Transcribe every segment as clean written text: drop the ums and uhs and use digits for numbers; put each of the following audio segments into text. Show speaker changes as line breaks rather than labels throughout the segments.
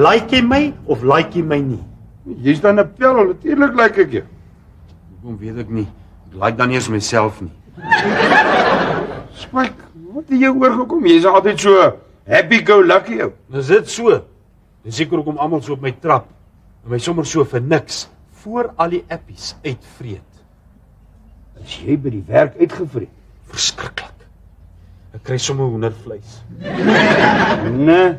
Like jy my of like jy my nie?
Jy's dan 'n pel, natuurlik like ek jou.
Hoekom weet ek nie. Ek like dan nie eens myself nie.
Spike, wat het jou oorgekom? Jy's altyd so happy-go-lucky ou.
Is dit so? Dis seker hoekom almal so op my trap en my sommer so vir niks voor al die appies uitvreet.
Is jy by die werk uitgevreet?
Verskriklik. Ek kry sommer hoendervleis.
Nee.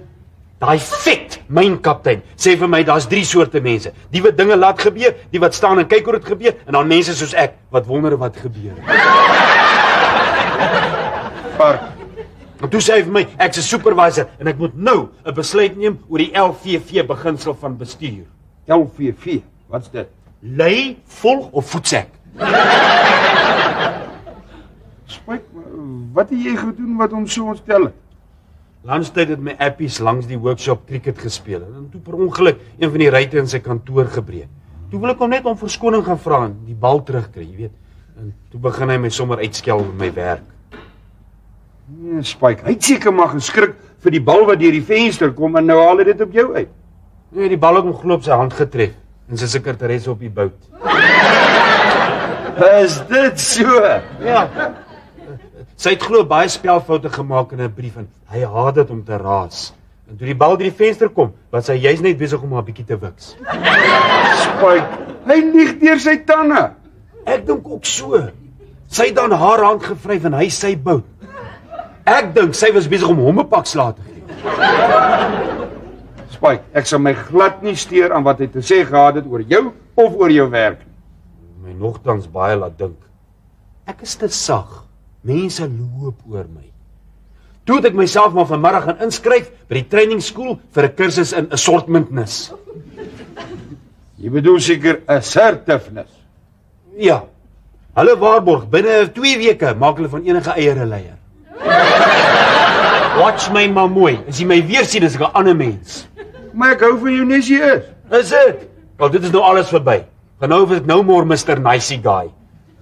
Daai vet myn kaptein sê vir my daar's 3 soorte mense. Die wat dinge laat gebeur, die wat staan en kyk hoe dit gebeur en dan mense soos ek wat wonder wat gebeur.
Park.
En toe sê hy vir my, ek's 'n supervisor en ek moet nou 'n besluit neem oor die LVV beginsel van bestuur.
LVV, wat's dit?
Lei, volg of voetsek.
Spike, wat het jy gedoen wat ons so ontstel het?
Landstyd het my appies langs die workshop cricket gespeel en toe per ongeluk een van die ruitte in sy kantoor gebreek. Toe wil ek hom net om verskoning gaan vra en die bal terugkry, jy weet. En toe begin hy my sommer uitskel oor my werk.
Nee, Spike, hy het seker maar geskrik vir die bal wat deur die venster kom en nou haal hy dit op jou uit.
Nee, die bal het hom glo op sy hand getref en sy sekretaresse op die bout.
Is dit so?
Ja. Sy het glo baie spelfoute gemaak in 'n brief en hy haat dit om te raas. En toe die bal deur die venster kom, was hy juist net besig om haar bietjie te wiks.
Spike, hy lieg deur sy tande.
Ek dink ook so. Sy het dan haar hand gevryf en hy sy bout. Ek dink sy was besig om hom 'n pak slaag te gee.
Spike, ek sal my glad nie steur aan wat hy te sê gehad het oor jou of oor jou werk nie.
My nogtans baie laat dink. Ek is te sag. Mense loop oor my. Toe het ek myself maar vanmiddag gaan inskryf by die training school vir 'n kursus in assortmentness.
Jy bedoel seker assertiveness.
Ja. Hulle waarborg binne 2 weke maak hulle van enige eiere leier. Watch my maar mooi. As jy my weer sien as ek 'n ander mens.
Maar ek hou van jou nes jy is.
Is dit? Wel, dit is nou alles verby. Van nou af is ek nou more Mr. Nicey Guy.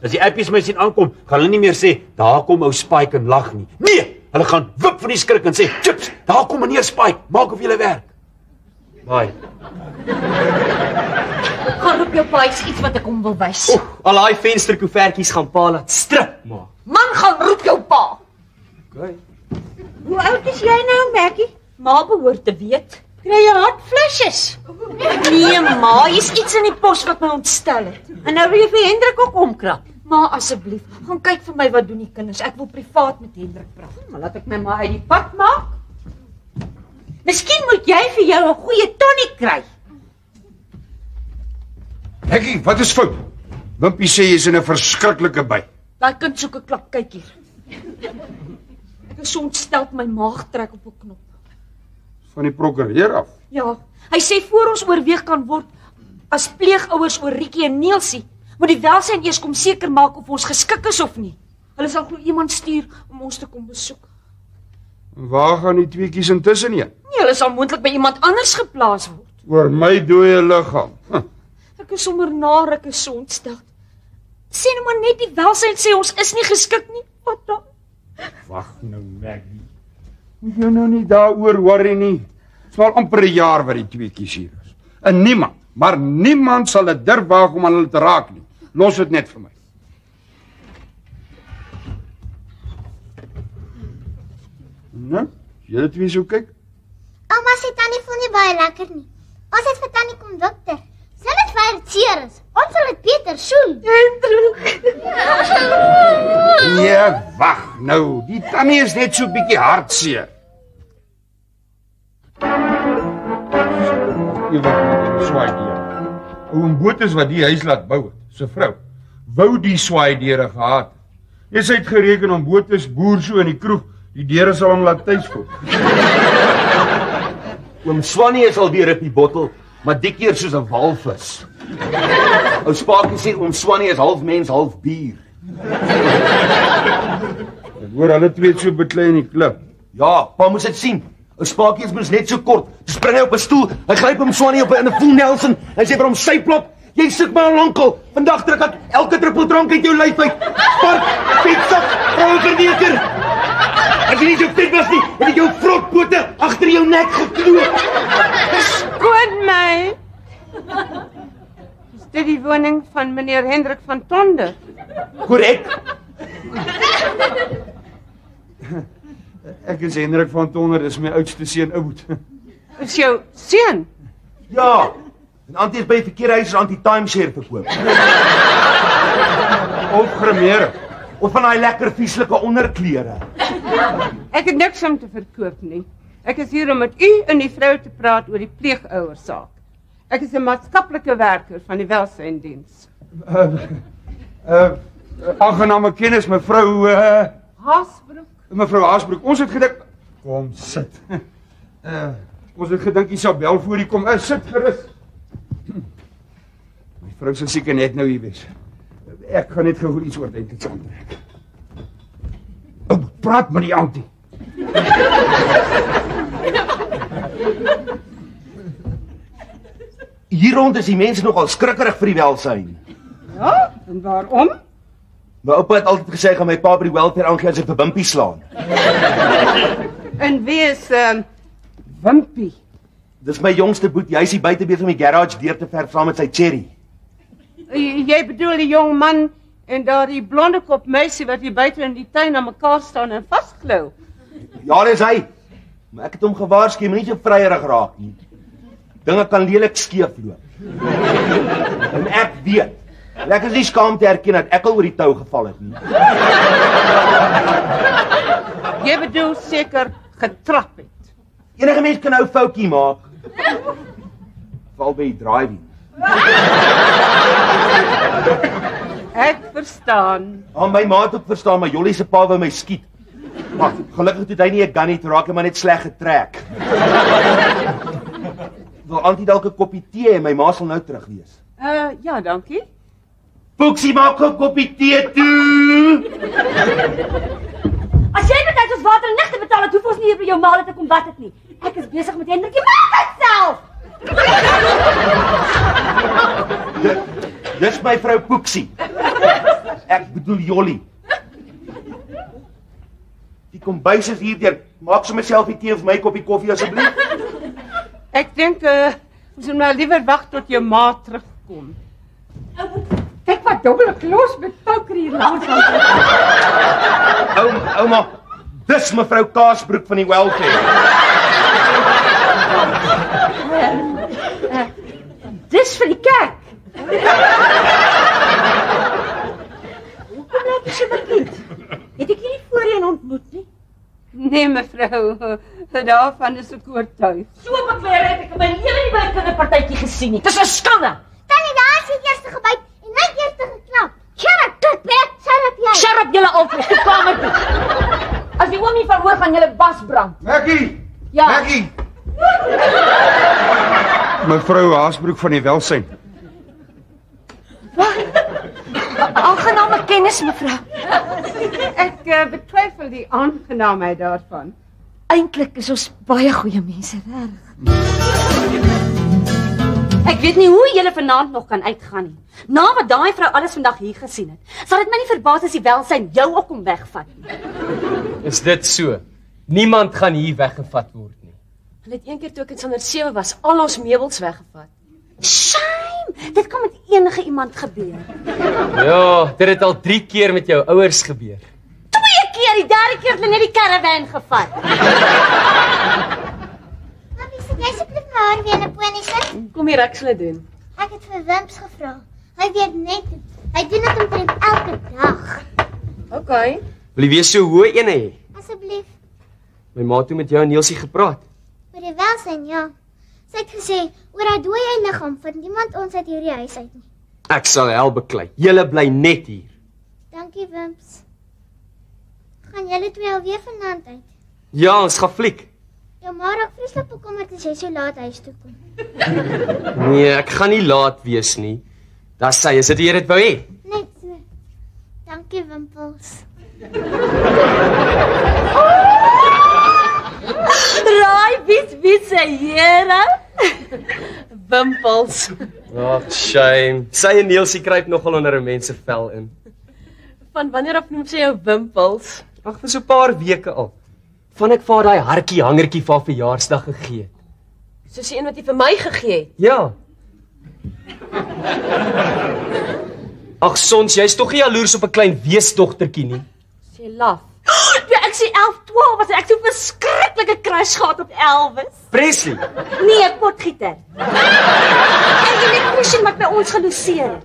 As die appies my sien aankom, gaan hulle nie meer sê, daar kom ou Spike en lag nie. Nee, hulle gaan wip van die skrik en sê, chips, daar kom meneer Spike, maak of julle werk. Baie.
Gaan roep jou pa iets wat ek hom wil wys.
Al daai vensterkoevertjies gaan pa laat strip maak.
Man, gaan roep jou pa.
Okay.
Hoe oud is jy nou, Maggie? Ma behoort te weet. Kry jy hartflushes? Nee, ma, hier's iets in die pos wat my ontstel het. En nou wil jy vir Hendrik ook omkrap. Ma, asseblief, gaan kyk vir my wat doen die kinders. Ek wil privaat met Hendrik praat. Maar laat ek my ma uit die pad maak. Miskien moet jy vir jou 'n goeie tonic kry.
Hekkie, wat is fout? Wimpie sê jy's in 'n verskriklike by.
Daai kind soek 'n klap, kyk hier. Ek is so ontstel, my maag trek op 'n knop.
Van die prokureur af.
Ja, hy sê voor ons oorweeg kan word as pleegouers oor Riekie en Neelsie, moet die welsyn eers kom seker maak of ons geskik is of nie. Hulle sal glo iemand stuur om ons te kom besoek.
Waar gaan die tweeetjies intussen heen?
Nee, hulle sal moontlik by iemand anders geplaas word.
Oor my dooie liggaam.
Ek is sommer na, ek is so ontstel. Sê nou maar net die welsyn sê ons is nie geskik nie. Wat dan?
Wag nou, Maggie. Moet jou nou nie daaroor worry nie. Dit's maar amper 'n jaar wat die tweeetjies hier is. En niemand, maar niemand sal dit durf waag om aan hulle te raak nie. Los dit net vir my. Nou, julle twee so kyk.
Ouma sê tannie voel nie baie lekker nie. Ons het vir tannie kom dokter. Sy het vir seer is. Ons sal dit beter soen.
Ja, wag nou. Die tannie is net so 'n bietjie hartseer. Ewe swaai deur. Oom Botus wat die huis laat bou het, sy vrou, wou die swaai deure gehad. Jy sê het gereken om Botus boer so in die kroeg, die deure sal hom laat tuis voel.
Oom Swannie is alweer op die bottel, maar die keer soos 'n walvis. Ou Spakie sê oom Swannie is half mens, half bier.
Ek hoor hulle twee so beklei in die klip.
Ja, pa moes dit sien. Ou Spakie is mos net so kort. Toe spring hy op 'n stoel, hy gryp hom Swannie op in 'n full Nelson. Hy sê vir hom syplop, jy soek my al lankal. Vandag trek ek elke druppel drank uit jou lyf uit. Park, fietsak, vroueverneker. As jy nie so vet was nie, het ek jou vrotpote agter jou nek geknoop.
Skoon my. Is dit die woning van meneer Hendrik van Tonder?
Korrek.
Ek is Hendrik van Tonder, dis my oudste seun Oud.
Is jou seun?
Ja. En Antie is by die verkeerde huis anti-timeshare verkoop.
Of Grimeer.
Of van daai lekker vieslike onderklere.
Ek het niks om te verkoop nie. Ek is hier om met u en die vrou te praat oor die pleegouersaak. Ek is 'n maatskaplike werker van die welsyndiens.
Aangename kennis, mevrou
Haasbroek.
Mevrou Haasbroek. Ons het gedink kom sit. Ons het gedink Isabel voor hier kom. Sit gerus. My vrou sal seker net nou hier wees. Ek gaan net gou iets oordentliks aantrek. Praat met die Antie.
Hier rond is die mense nogal skrikkerig vir die welsyn.
Ja, en waarom?
My oupa het altyd gesê hy gaan my pa by die welfare aangee as hy vir Wimpie slaan.
En wie is Wimpie?
Dis my jongste boetie, hy is hier buite besig om die garage deur te verf saam met sy Cherry.
Jy bedoel die jong man en daardie blonde kop meisie wat hier buite in die tuin aan mekaar staan en vasklou.
Ja, dis hy. Maar ek het hom gewaarsku, moet nie so vryerig raak nie. Dinge kan lelik skeefloop. En ek weet. Ek is nie skaam te erken dat ek al oor die tou geval het nie.
Jy bedoel seker getrap het.
Enige mens kan nou foutjie maak. Val by die driving.
Ek verstaan.
My ma het ook verstaan, maar Jollie se pa wou my skiet. Maar gelukkig het hy nie 'n gun nie, toe raak hy maar net sleg getrek. Wil Antie dalk 'n koppie tee en my ma sal nou terug wees.
Ja, dankie.
Boeksie, maak 'n koppie tee toe.
As jy betyds ons water en ligte betaal het, hoef ons nie hier by jou maale te kom wat dit nie. Ek is besig met Hendrik, maak dit self.
Dis my vrou Boeksie. Ek bedoel Jollie. Die kombuis is hier deur. Maak sommer self die tee of my koppie koffie asseblief.
Ek dink ons moet maar liewer wag tot jou ma terugkom. Kyk wat dubbele klos met poker hier langs aan.
Ouma, dis mevrou Kaasbroek van die welfare.
Dis vir die kerk. Hoekom laat jy so bekend? Het ek hierdie voorheen ontmoet nie?
Nee mevrou, daarvan is ek oortuig.
So beklare het ek in my lewe nie by 'n kinderpartytjie gesien nie. Dis 'n skande.
Tannie, daar is die eerste gebyt en my eerste geklap. Shut up, jy.
Shut up julle altyd, toe kamer toe. As die oomie van hoor gaan julle bas brand.
Maggie!
Ja.
Maggie! Mevrou Haasbroek van die welsyn.
Aangename kennis, mevrou.
Ek betwyfel die aangenaamheid daarvan.
Eintlik is ons baie goeie mense, reg. Ek weet nie hoe julle vanaand nog kan uitgaan nie. Na wat daai vrou alles vandag hier gesien het, sal dit my nie verbaas as die welsyn jou ook kom wegvat nie.
Is dit so? Niemand gaan hier weggevat word nie.
Hulle het een keer toe ek in Sander 7 was, al ons meubels weggevat.
Shame! Dit kan met enige iemand gebeur.
Ja, dit het al 3 keer met jou ouers gebeur.
2 keer, die 3de keer het hulle net die caravan gevat.
Mami, sit jy asseblief my haar weer in 'n pony sit?
Kom hier, ek sal dit doen.
Ek het vir Wimps gevra. Hy weet net, hy doen dit omtrent elke dag.
Okay.
Wil jy weer so hoë ene hê?
Asseblief,
My ma het toe met jou en Nielsie gepraat.
oor die welsyn, ja. Sy het gesê, oor haar dooie liggaam vind niemand ons uit hierdie huis uit nie.
Ek sal hel beklei. Julle bly net hier.
Dankie, Wimps. Gaan julle twee alweer vanaand uit?
Ja, ons gaan fliek.
Jou ma raak vreeslik bekommerd as jy so laat huis toe kom.
Nee, ek gaan nie laat wees nie. Das sy, is dit jy dit wou hê?
Net so. Dankie, Wimpels.
Raai, wie se here?
Wimpels.
Ag, shame. Sy en Nielsie kruip nogal onder 'n mens se vel in.
Van wanneer af noem sy jou Wimpels?
Ag, vir so 'n paar weke al. Van ek vir daai hartjie hangertjie vir haar verjaarsdag gegee het.
Soos die een wat jy vir my gegee het.
Ja. Ag Sons, jy's tog nie jaloers op 'n klein weesdogtertjie nie.
Sy laf. Toe ek sê 11, 12 was ek so verskriklike crush gehad op Elvis.
Presley.
Nee, Potgieter. En die electrician wat by ons geloseer het.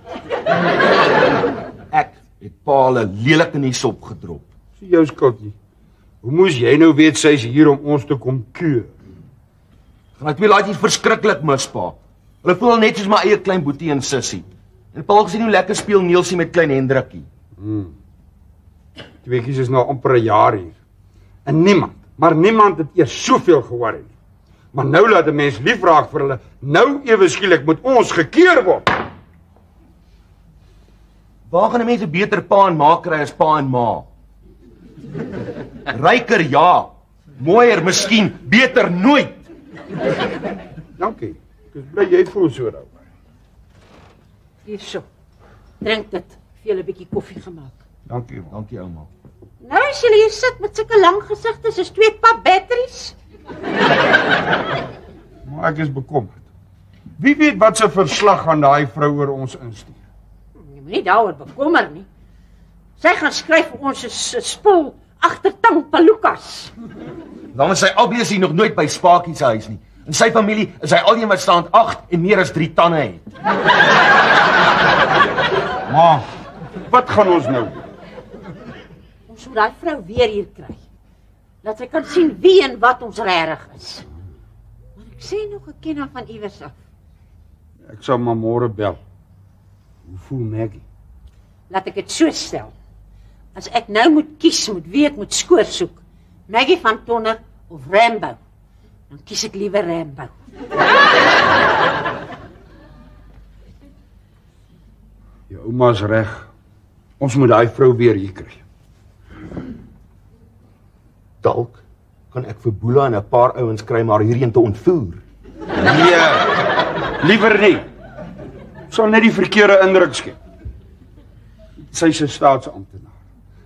Ek het pa hulle lelik in die sop gedrop.
Dis jou skuld nie. Hoe moes jy nou weet sy is hier om ons te kom keur?
Gaan twee laaitjies verskriklik mis, pa. Hulle voel net soos my eie klein boetie en sussie. En pa gesien hoe lekker speel Neelsie met klein Hendrikkie.
Tweekies is nou amper 'n jaar hier. En niemand het eers soveel gehoor nie. Maar nou laat 'n mens lief raak vir hulle. Nou ewe skielik moet ons gekeur word.
Waar gaan die mense beter pa en ma kry as pa en ma? Ryker ja, mooier miskien, beter nooit.
Dankie. Ek is bly jy voel so daaroor.
Hierso. Drink dit. Ek het julle 'n bietjie koffie gemaak.
Dankie.
Dankie ouma.
Nou as julle hier sit met sulke lang gesigte soos 2 pap batteries.
Maar ek is bekommerd. Wie weet wat se verslag gaan daai vrou oor ons instuur?
Jy moet nie daaroor bekommer nie. Sy gaan skryf vir ons 'n spul agtertang palukas.
Dan is sy obviously nog nooit by Spakie se huis nie. In sy familie is hy alheen wat staand 8 en meer as 3 tande het.
Maar wat gaan ons nou?
Ons moet daai vrou weer hier kry. Laat sy kan sien wie en wat ons regtig is. Maar ek sê nog ek ken haar van iewers af.
Ek sal maar môre bel. Hoe voel Maggie?
Laat ek dit so stel. As ek nou moet kies met wie ek moet skoor soek, Maggie van Tonner of Rambo, dan kies ek liewer Rambo.
Jou ouma's reg. Ons moet daai vrou weer hier kry.
Dalk kan ek vir Boela en 'n paar ouens kry maar hierheen te ontvoer.
Nee, liewer nie. Sal net die verkeerde indruk skep. Sy's 'n staatsamptenaar.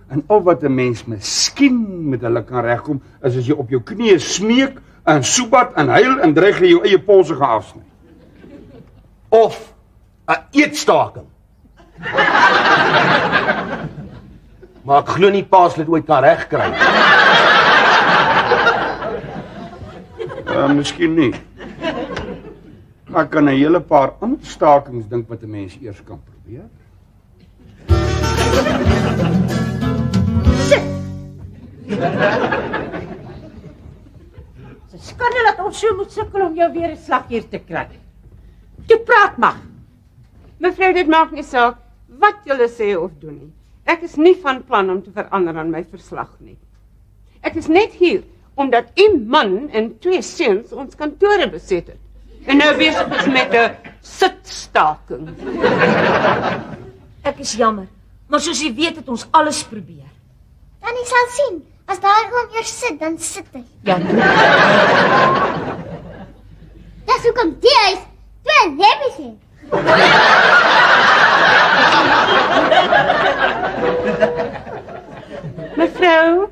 En al wat 'n mens miskien met hulle kan regkom, is as jy op jou knieë smeek en soebat en huil en dreig jy jou eie polse gaan afsny.
Of 'n eetstaking. Maar ek glo nie pa sal dit ooit kan regkry nie.
Miskien nie. Maar ek kan 'n hele paar ander stakings dink wat 'n mens eers kan probeer.
Dis 'n skande dat ons so moet sukkel om jou weer 'n slag hier te kry. Toe praat maar. Mevrou, dit maak nie saak wat julle sê of doen nie. Ek is nie van plan om te verander aan my verslag nie. Ek is net hier omdat 'n man en 2 seuns ons kantore beset het. En nou besig is met 'n sitstaking.
Ek is jammer, maar soos jy weet het ons alles probeer.
Tannie sal sien. As daai oom eers sit, dan sit hy.
Ja.
Dis hoekom die huis 2 neppies het.
Mevrou,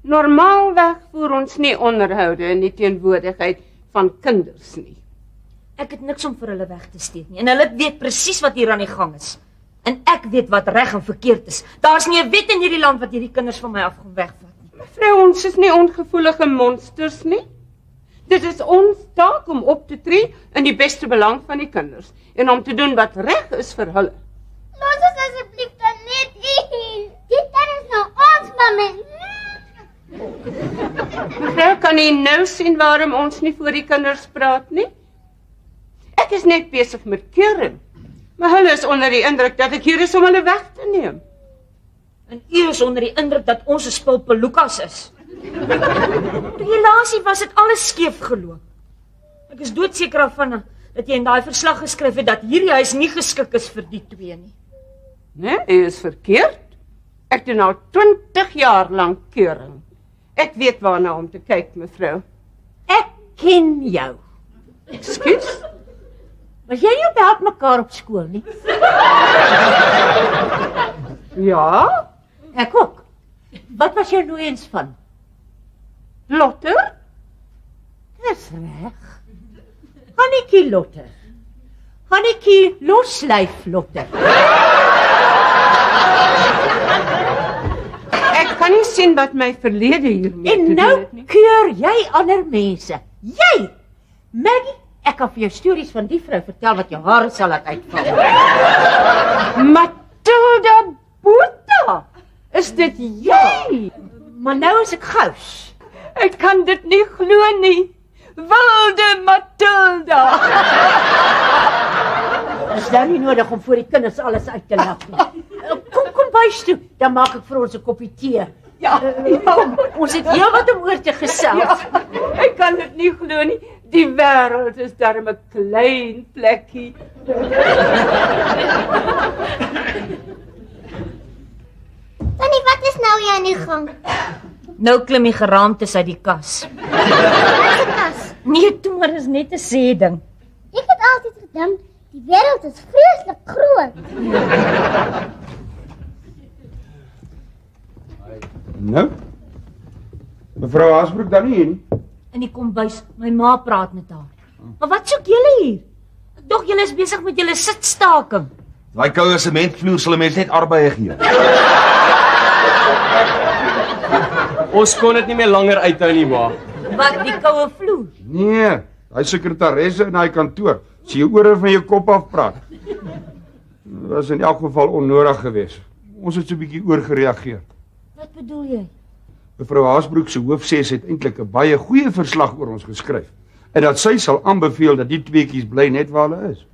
normaalweg voer ons nie onderhoude in die teenwoordigheid van kinders nie.
Ek het niks om vir hulle weg te steek nie en hulle weet presies wat hier aan die gang is. En ek weet wat reg en verkeerd is. Daar's nie 'n wet in hierdie land wat hierdie kinders van my af gaan wegvat nie.
Mevrou, ons is nie ongevoelige monsters nie. Dit is ons taak om op te tree in die beste belang van die kinders en om te doen wat reg is vir hulle.
Los ons asseblief dan net hier. Dit is nou ons mamma.
Mevrou, kan u nou sien waarom ons nie voor die kinders praat nie? Ek is net besig met keuring. Maar hulle is onder die indruk dat ek hier is om hulle weg te neem.
En u is onder die indruk dat ons 'n spul pelukas is. Toe jy laasie was het alles skeef geloop. Ek is doodseker daarvan dat jy in daai verslag geskryf het dat hierdie huis nie geskik is vir die 2 nie.
Nee, u is verkeerd. Ek doen al 20 jaar lank keuring. Ek weet waarna om te kyk, mevrou. Ek ken jou. Ekskuus? Was jy nie op help mekaar op skool nie? Ja, ek ook. Wat was jou nooiens van? Lotter?
Dis reg. Hannetjie Lotter. Hannetjie Loslyf Lotter.
Ek kan nie sien wat my verlede hiermee
En
te
nou
doen het nie.
keur jy ander mense. Jy, Maggie, ek kan vir jou stories van die vrou vertel wat jou hare sal laat uitval.
Matilda Boeta, is dit jy?
Maar nou is ek gous.
Ek kan dit nie glo nie. Wilde Matilda.
Dit is nou nie nodig om voor die kinders alles uit te lag nie. Kom bys toe, dan maak ek vir ons 'n koppie tee.
Ja,
Kom, ons het heel wat om oor te gesels.
ja, ek kan dit nie glo nie. Die wêreld is darem 'n klein plekkie.
Tannie, wat is nou hier aan die gang?
Nou klim die geraamtes uit die kas.
Wat is dit?
Nee, toe maar is net 'n sê ding.
Ek het altyd gedink die wêreld is vreeslik groot.
Nou? Mevrou Haasbroek dan nie hier nie.
In die kombuis, my ma praat met haar. Maar wat soek julle hier? Ek dog julle is besig met julle sitstaking.
Daai koue sementvloer sal 'n mens net arbeie gee.
Ons kon dit nie meer langer uithou nie, ma.
Wat die koue vloer?
Nee, daai sekretaresse in daai kantoor. As jy jou ore van jou kop af praat. Dit was in elk geval onnodig geweest. Ons het so 'n bietjie oorgereageer.
Wat bedoel jy?
Mevrou Haasbroek se hoof sê sy het eintlik 'n baie goeie verslag oor ons geskryf en dat sy sal aanbeveel dat die tweeetjies bly net waar hulle is.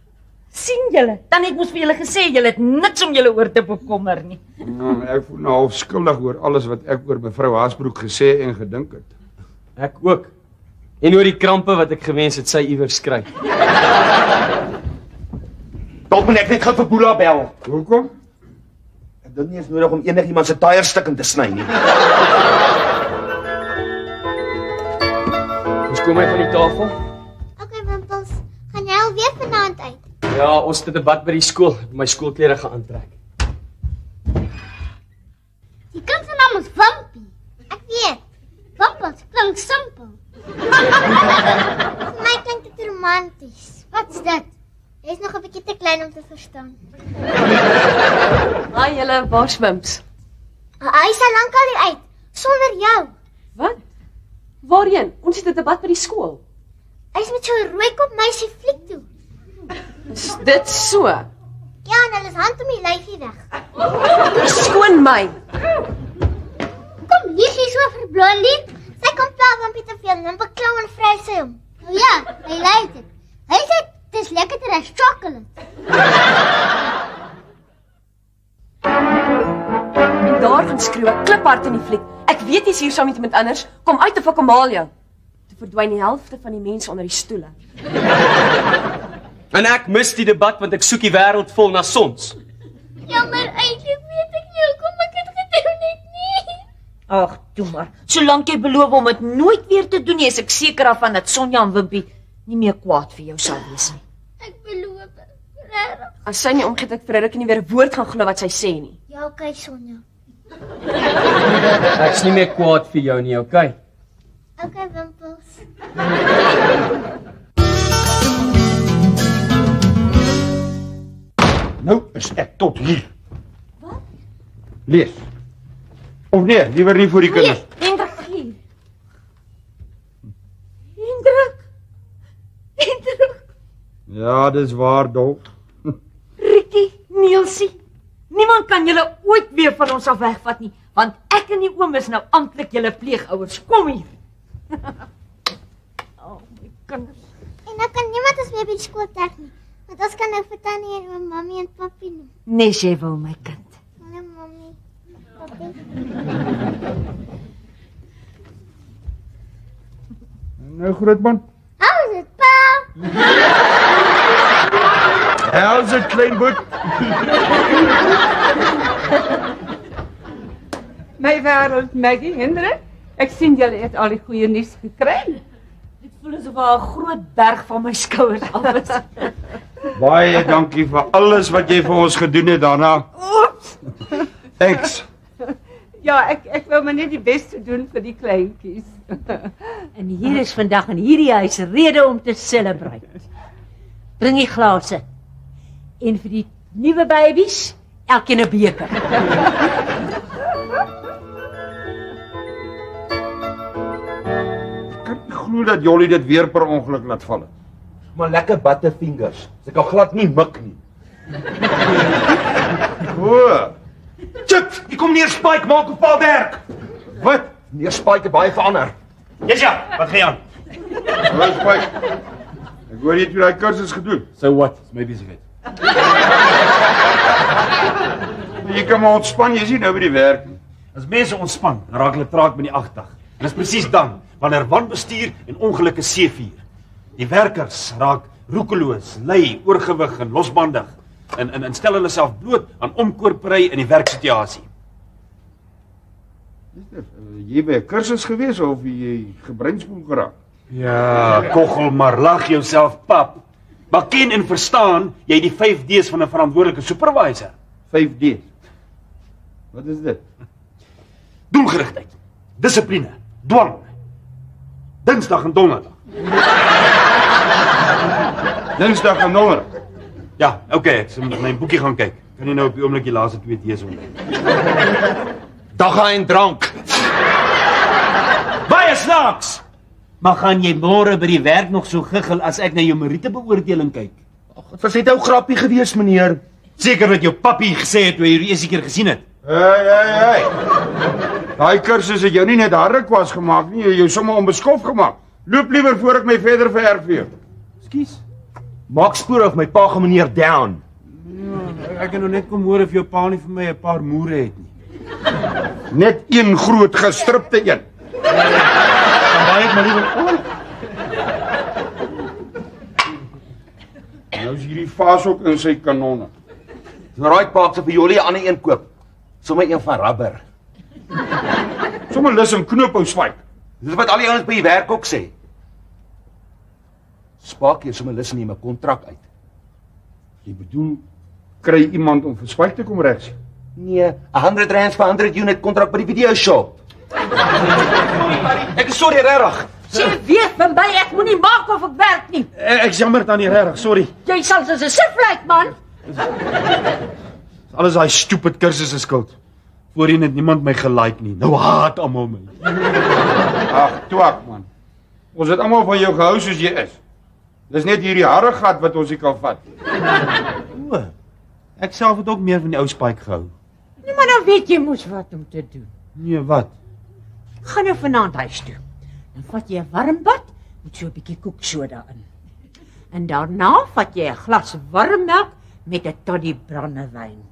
Sien julle? Dan het mos vir julle gesê julle het niks om julle oor te bekommer nie.
Nou, ek voel nou half skuldig oor alles wat ek oor mevrou Haasbroek gesê en gedink het.
Ek ook. En oor die krampe wat ek gewens het sy iewers skryf.
Dalk moet ek net gou vir Boela bel.
Hoekom?
Ek dink nie is nodig om enigiemand se tyre stukkend te sny nie.
Ons kom uit van die tafel.
Okay, Wimpels, gaan jy alweer vanaand uit?
Ja, ons het 'n debat by die skool. My skoolklere gaan aantrek.
Die kind se naam is Wimpie. Ek weet. Wimpels klink simpel. Vir my klink dit romanties. Wat's dit? Jy's nog 'n bietjie te klein om te verstaan.
Haai julle, waar's Wimps?
Hy sal lankal hier uit sonder jou.
Wat? Waarheen? Ons het 'n debat by die skool.
Hy's met so 'n rooi kop meisie fliek toe.
Is dit so?
Ja, en hulle is hand om die lyfie weg.
Skoon my.
Kom lieg jy so vir Blondie? Sy kom pla Wimpie te veel en beklou en vry sy hom. Nou ja, hy like dit. Hy sê dis lekkerder as chocolate.
En daar gaan skreeu 'n kliphard in die fliek. Ek weet jy's hier saam met iemand anders. Kom uit of ek kom haal jou. Toe verdwyn die helfte van die mense onder die stoele.
En ek mis die debat want ek soek die wêreld vol na sons.
Jammer, eintlik weet ek nie hoekom ek dit gedoen het nie.
Ag, toe maar. Solank jy beloof om dit nooit weer te doen nie, is ek seker daarvan dat Sonja en Wimpie nie meer kwaad vir jou sal wees nie.
Ek beloof, regtig.
As sy nie omgee dat ek vir 'n rukkie nie weer 'n woord gaan glo wat sy sê nie.
Ja, okay, Sonja.
Ek's nie meer kwaad vir jou nie, okay?
Okay, Wimpels.
Nou is ek tot hier. Wat? Lees. Of nee, liewer nie vir die kinders.
Hendrik hier. Hendrik.
Ja, dis waar, Dolf.
Rikkie, Nielsie. Niemand kan julle ooit weer van ons af wegvat nie, want ek en die oom is nou amptelik julle pleegouers. Kom hier. Oh, my kinders.
En dan kan niemand ons meer by die skool trek nie. Want ons kan nou vir Tannie en oom, Mamy en Papi noem.
Nes jy wil, my kind.
Hallo, Mamy. Papi.
Nou, grootman.
How is it, pa?
How's it, klein boet?
My wêreld, Maggie, Hendrik. Ek sien julle het al die goeie nuus gekry.
Dit voel asof 'n groot berg van my skouers af is.
Baie dankie vir alles wat jy vir ons gedoen het daarna.
Oeps.
Thanks.
Ja, ek wou maar net die beste doen vir die kleintjies.
En hier is vandag in hierdie huis rede om te celebrate. Bring die glase. En vir die nuwe babies, elkeen 'n beker.
Ek kan nie glo dat Jolly dit weer per ongeluk laat val het.
Maar lekker butterfingers. Ek kan glad nie mik nie.
O,
Chips, hier kom meneer Spike, maak op pa werk.
wat?
Meneer Spike het baie verander.
Ja, wat gaan jy aan?
Wat Spike? Ek hoor jy het daai kursus gedoen.
So what? Dis my besigheid.
Jy kan maar ontspan, jy sien nou by die werk.
As mense ontspan, dan raak hulle traag met die agdag. En dis presies dan wanneer wanbestuur en ongelukke seevier. Die werkers raak roekeloos, lui, oorgewig en losbandig en stel hulle self bloot aan omkoopry in die werksituasie.
Jy by 'n kursus gewees of jy gebreinspoel geraak?
Ja, koggel maar, lag jouself pap. Maar ken en verstaan jy die 5 D's van 'n verantwoordelike supervisor?
5D. Wat is dit?
Doelgerigtheid, dissipline, dwang. Dinsdag en donderdag.
Dinsdag en donderdag.
Ja, okay, ek moet my boekie gaan kyk. Kan nie nou op die oomblik die laaste 2 D's onthou.
Dagga en drank.
Baie snaaks. Maar gaan jy môre by die werk nog so giggel as ek na jou meritebeoordeling kyk?
Dit was net 'n ou grappie gewees, meneer.
Seker wat jou pappie gesê het toe jy die eerste keer gesien het.
Hey. Daai kursus het jou nie net harde kwas gemaak nie, jy het jou sommer onbeskof gemaak. Loop liewer voor ek my verder vererf vir jou.
Ekskuus.
Maak spoor of my pa gaan meneer down.
Ja, ek het nog net kom hoor of jou pa nie vir my 'n paar moere het nie.
Net een groot gestripte een.
Dan baie ek maar liewer.
Nou is hierdie vaas ook in sy kanonne.
Dis right pa se vir Jolly 'n ander een koop. Sommige een van rubber.
Sommige lus en knophou swyk.
Dis wat al die ouens by die werk ook sê. Spaak jy sommer lus neem 'n kontrak uit.
Jy bedoel kry iemand om vir swyk te kom regs?
Nee, R100 vir 100 unit kontrak by die video shop. Ek is sorry regtig.
Jy weet van my, ek moenie maak of ek werk nie.
Ek jammer tannie regtig, sorry.
Jy sal soos 'n sif lyk, man.
Alles daai stupid kursusse skuld. Voorheen het niemand my gelike nie. Nou haat almal my.
Ag, twak man. Ons het almal van jou gehou soos jy is. Dis net hierdie harde gat wat ons nie kan vat.
O. Ek self het ook meer van die ou Spike gehou.
Nee, maar dan weet jy mos wat om te doen.
Nee, wat?
Gaan nou vanaand huis toe. Dan vat jy 'n warm bad met so 'n bietjie koeksoda in. En daarna vat jy 'n glas warm melk met 'n toddy brandewyn.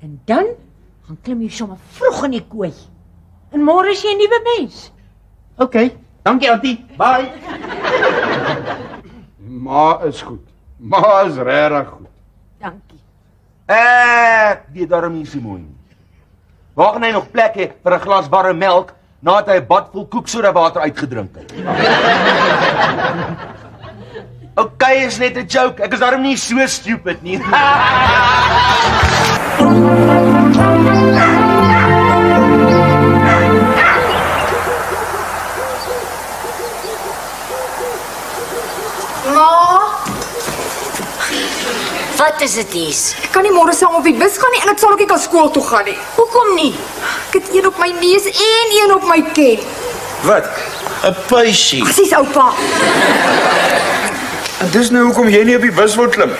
En dan gaan klim jy sommer vroeg in die kooi. En môre is jy 'n nuwe mens.
Okay, dankie auntie. Bye.
Ma is goed. Ma is regtig goed.
Dankie.
Ek weet daarom nie so mooi nie. Waar gaan hy nog plek hê vir 'n glas warm melk nadat hy 'n bad vol koeksoda water uitgedrink het? Okay, is net 'n joke. Ek is daarom nie so stupid nie.
Wat is dit hier?
Ek kan nie môre saam op die bus gaan nie en ek sal ook nie kan skool toe gaan nie.
Hoekom nie?
Ek het een op my neus en een op my ken.
Wat? 'n Puisie.
Presies, oupa.
En dis nou hoekom jy nie op die bus wil klim.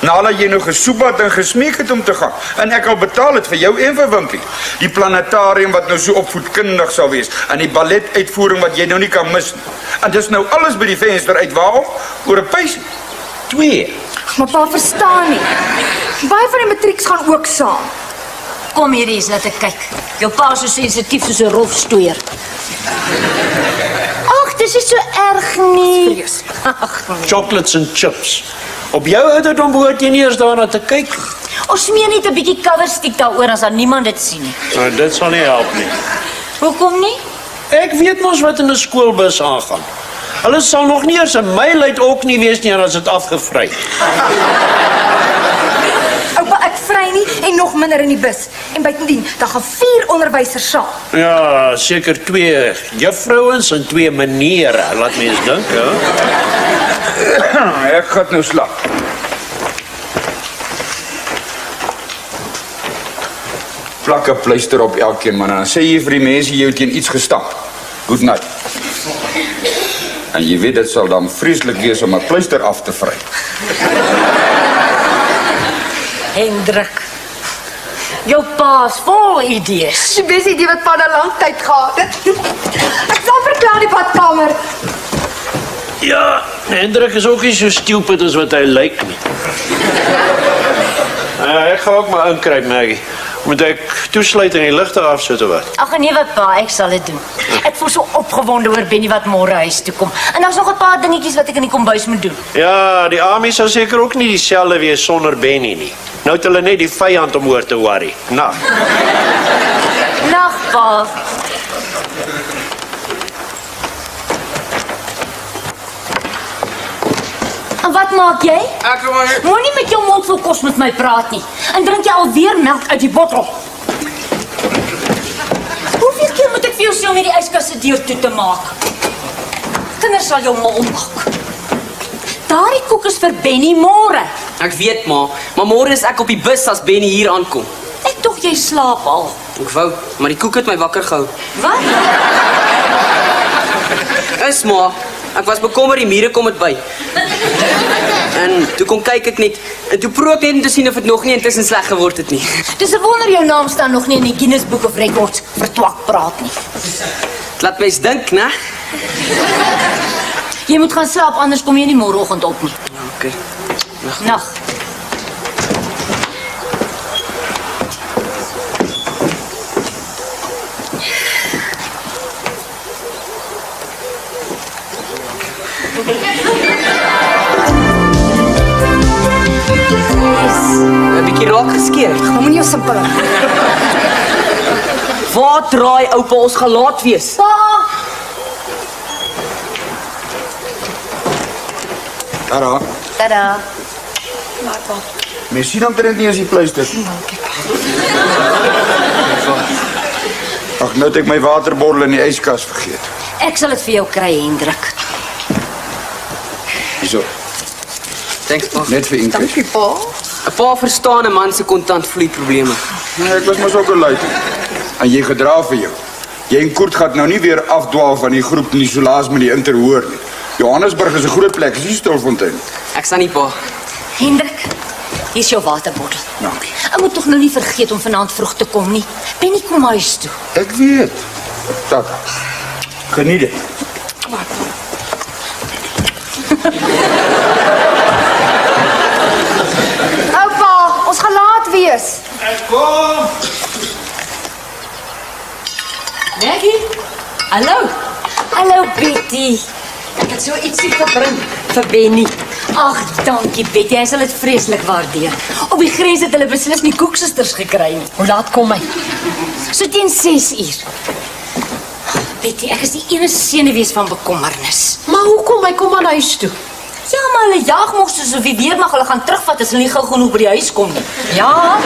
Nadat jy nou gesoep het en gesmeek het om te gaan. En ek al betaal het vir jou en vir Wimpie. Die planetarium wat nou so opvoedkundig sal wees. En die balletuitvoering wat jy nou nie kan mis nie. En dis nou alles by die venster uit waarom? Oor 'n puisie.
2.
Maar pa verstaan nie. Baie van die matrieks gaan ook saam.
Kom hier eens laat ek kyk. Jou pa is so sensitief soos 'n rofstoeier. Ag, dis is so erg nie.
Vreeslik.
Ag, nee.
Chocolates en chips. Op jou ouderdom behoort jy nie eens daarna te kyk.
Ons smeer net 'n bietjie coverstick daaroor as dan niemand dit sien nie.
Nou, dit sal nie help nie.
Hoekom nie?
Ek weet mos wat in 'n skoolbus aangaan. Hulle sal nog nie eens 'n myl uit ook nie wees nie as dit afgevry.
Oupa, ek vry nie en nog minder in die bus. En buitendien, daar gaan 4 onderwysers saam.
Ja, seker 2 juffrouens en 2 menere, laat mens dink, ja.
Ek gaan nou slaap. Plak 'n pleister op elkeen, man. Dan sê jy vir die mense jy het teen iets gestamp. Good night. En jy weet dit sal dan vreeslik wees om 'n pleister af te vry.
Hendrik. Jou pa is vol idees.
Die beste idee wat pa na lang tyd gehad het. Ek sal verklaar die badkamer.
Ja, Hendrik is ook nie so stupid as wat hy lyk nie. Ek gaan ook maar inkruip, Maggie. Moet ek toesluit en die ligte afsit of wat?
Ag nee, pa, ek sal dit doen. Ek voel so opgewonde oor Benny wat môre huis toe kom. En daar's nog 'n paar dingetjies wat ek in die kombuis moet doen.
Ja, die army sou seker ook nie dieselfde wees sonder Benny nie. Nou het hulle net die vyand om oor te worry. Nag.
Nag, pa. En wat maak jy?
Ek maar
Moenie met jou mond vol kos met my praat nie. En drink jy alweer melk uit die bottel? Hoeveel keer moet ek vir jou sê om hierdie yskas se deur toe te maak? Kinders sal jou mal maak. Daardie koek is vir Benny môre.
Ek weet maar môre is ek op die bus as Benny hier aankom.
Ek tog jy slaap al.
Ek wou, maar die koek het my wakker gehou.
Wat?
Is maar, ek was bekommer die mure kom dit by. En toe kom kyk ek net en toe proe ek net om te sien of dit nog nie intussen sleg geword het nie.
Dis 'n wonder jou naam staan nog nie in die Guinness Book of Records vir twak praat nie.
Dit laat mens dink, né?
Jy moet gaan slaap anders kom jy nie môreoggend op nie.
Okay.
Nag.
Een bietjie raak geskeer.
Moenie jou simpel.
Waar draai oupa ons gaan laat wees?
Pa!
Tada.
Tada.
Mens sien omtrent nie as die pleister. Ag, nou het ek my waterbottel in die yskas vergeet.
Ek sal dit vir jou kry, Hendrik.
Hierso.
Thanks, pa.
Net vir Ingrid.
Dankie, pa.
'n Pa verstaan 'n man se kontantvloeiprobleme.
Nee, ek was maar so geluid. En jy gedra vir jou. Jy en Kurt gaan nou nie weer afdwaal van die groep nie, so laas met die interhoor nie. Johannesburg is 'n groot plek, is nie Stilfontein.
Ek staan nie, pa.
Hendrik, hier is jou waterbottel.
Dankie.
Ek moet tog nou nie vergeet om vanaand vroeg te kom nie. Benny kom huis toe.
Ek weet. Dat. Geniet dit.
Oupa, ons gaan laat wees.
Ek kom.
Maggie? Hallo. Hallo, Betty. Ek het so ietsie gebring vir Benny. Ag, dankie Betty, hy sal dit vreeslik waardeer. Op die grens het hulle beslis nie koeksusters gekry nie. Hoe laat kom hy? So teen 6 uur. Betty, ek is die enigste senuwees van bekommernis.
Maar hoekom hy kom aan huis toe?
Ja, maar hulle jaag mos soos wie weer mag hulle gaan terugvat as hulle nie gou genoeg by die huis kom nie.
Ja,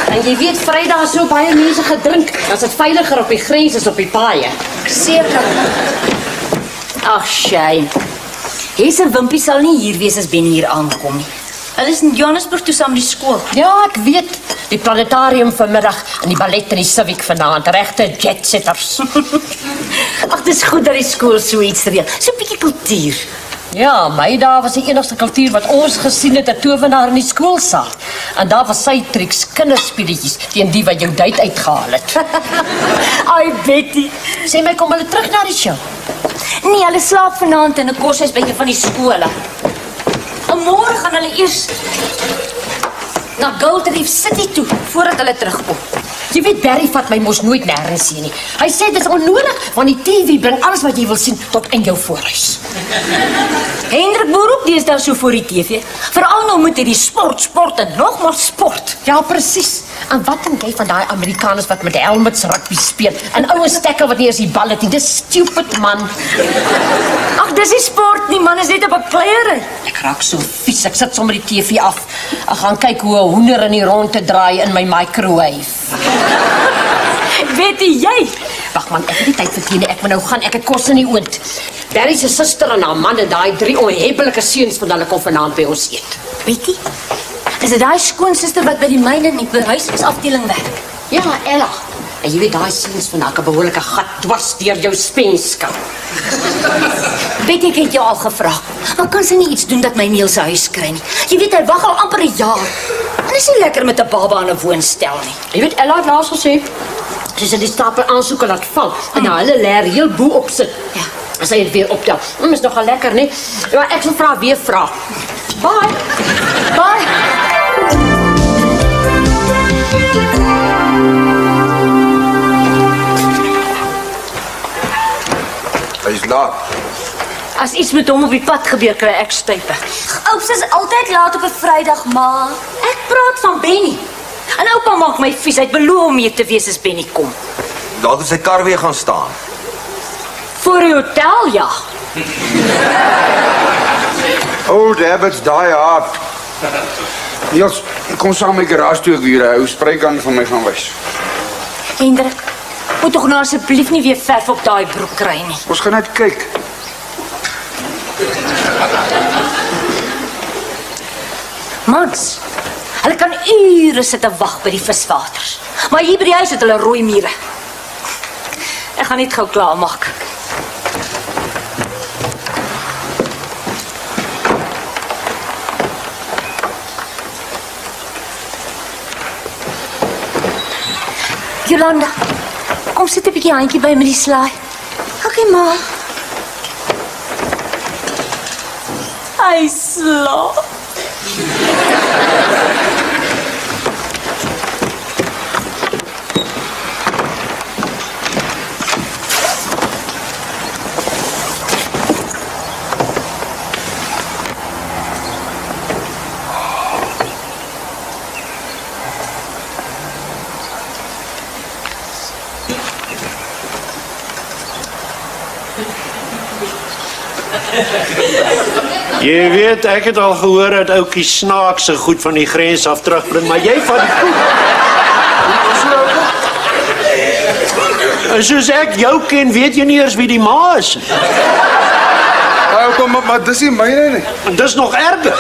en jy weet Vrydag is so baie mense gedrink. Dan is dit veiliger op die grens as op die paaie.
Seker. Ag, Shane. Hesse Wimpie sal nie hier wees as Benny hier aankom nie. Hulle is in Johannesburg toe saam met die skool.
Ja, ek weet. Die planetarium vanmiddag en die ballet en die civic vanaand. Regte jetsetters.
Ag, dis goed dat die skool so iets reël. So 'n bietjie kultuur.
Ja, my dae was die enigste kultuur wat ons gesien het, 'n towenaar in die skoolsaal. En daar was sy triks, kinderspeletjies teen die wat jou duit uitgehaal het.
Ai, Betty.
Sê my, kom hulle terug na die show?
Nee, hulle slaap vanaand in 'n koshuis by een van die skole. En môre gaan hulle eers na Gold Reef City toe voordat hulle terugkom. Jy weet Barry vat my mos nooit nêrens heen nie. Hy sê dit is onnodig want die TV bring alles wat jy wil sien tot in jou voorhuis.
Hendrik boer ook deesdae so voor die TV. Veral nou moet hy die sport en nog maar sport.
Ja, presies. En wat dink jy van daai Amerikaners wat met helmets rugby speel en ouens tackle wat nie eens die bal het nie? Dis stupid man.
Ag, dis nie sport nie, man, is net op 'n kleiery.
Ek raak so vies. Ek sit sommer die TV af. Ek gaan kyk hoe 'n hoender in die ronde draai in my microwave.
Weet jy?
Wag man, ek het nie tyd vir tien nie. Ek moet nou gaan. Ek het kos in die oond. Barry se suster en haar man en daai 3 onhebbelike seuns van hulle kom vanaand by ons eet.
Weet jy? Is dit daai skoonsister wat by die myne in die behuisingsafdeling werk?
Ja, Ella. En jy weet daai seuns van haar 'n behoorlike gat dwars deur jou spenskap.
Weet ek het jou al gevra. Maar kan sy nie iets doen dat my Neil se huis kry nie? Jy weet hy wag al amper 'n jaar. En is nie lekker met 'n baba in 'n woonstel nie.
Jy weet Ella het laas gesê sy sal die stapel aansoeke laat val en nou hulle leer heel bo op sit.
Ja.
As hy dit weer optel. Is nogal lekker, nee. Ja, ek sal vra weer vra. Bye.
Bye.
Hy is laat.
As iets met hom op die pad gebeur, kry ek stype. Oups is altyd laat op 'n Vrydag, ma. Ek praat van Benny. En oupa maak my vies. Hy het beloof om hier te wees as Benny kom.
Dalk het sy kar weer gaan staan.
Voor die hotel, ja.
Old habits die hard. Niels, kom saam met my garage toe ek weer 'n ou spreikan van my gaan wys.
Hendrik, moet tog nou asseblief nie weer verf op daai broek kry nie.
Ons gaan net kyk.
Mans, hulle kan ure sit en wag by die viswaters. Maar hier by die huis het hulle rooi mure. Ek gaan net gou klaar maak. Jolanda, kom sit 'n bietjie handjie by my die slaai. Okay, ma. Hy slaap.
Jy weet, ek het al gehoor dat oukie snaakse goed van die grens af terugbring, maar jy van die goed. En soos ek jou ken, weet jy nie eers wie die ma is nie.
Maar dis nie myne nie.
En dis nog erger.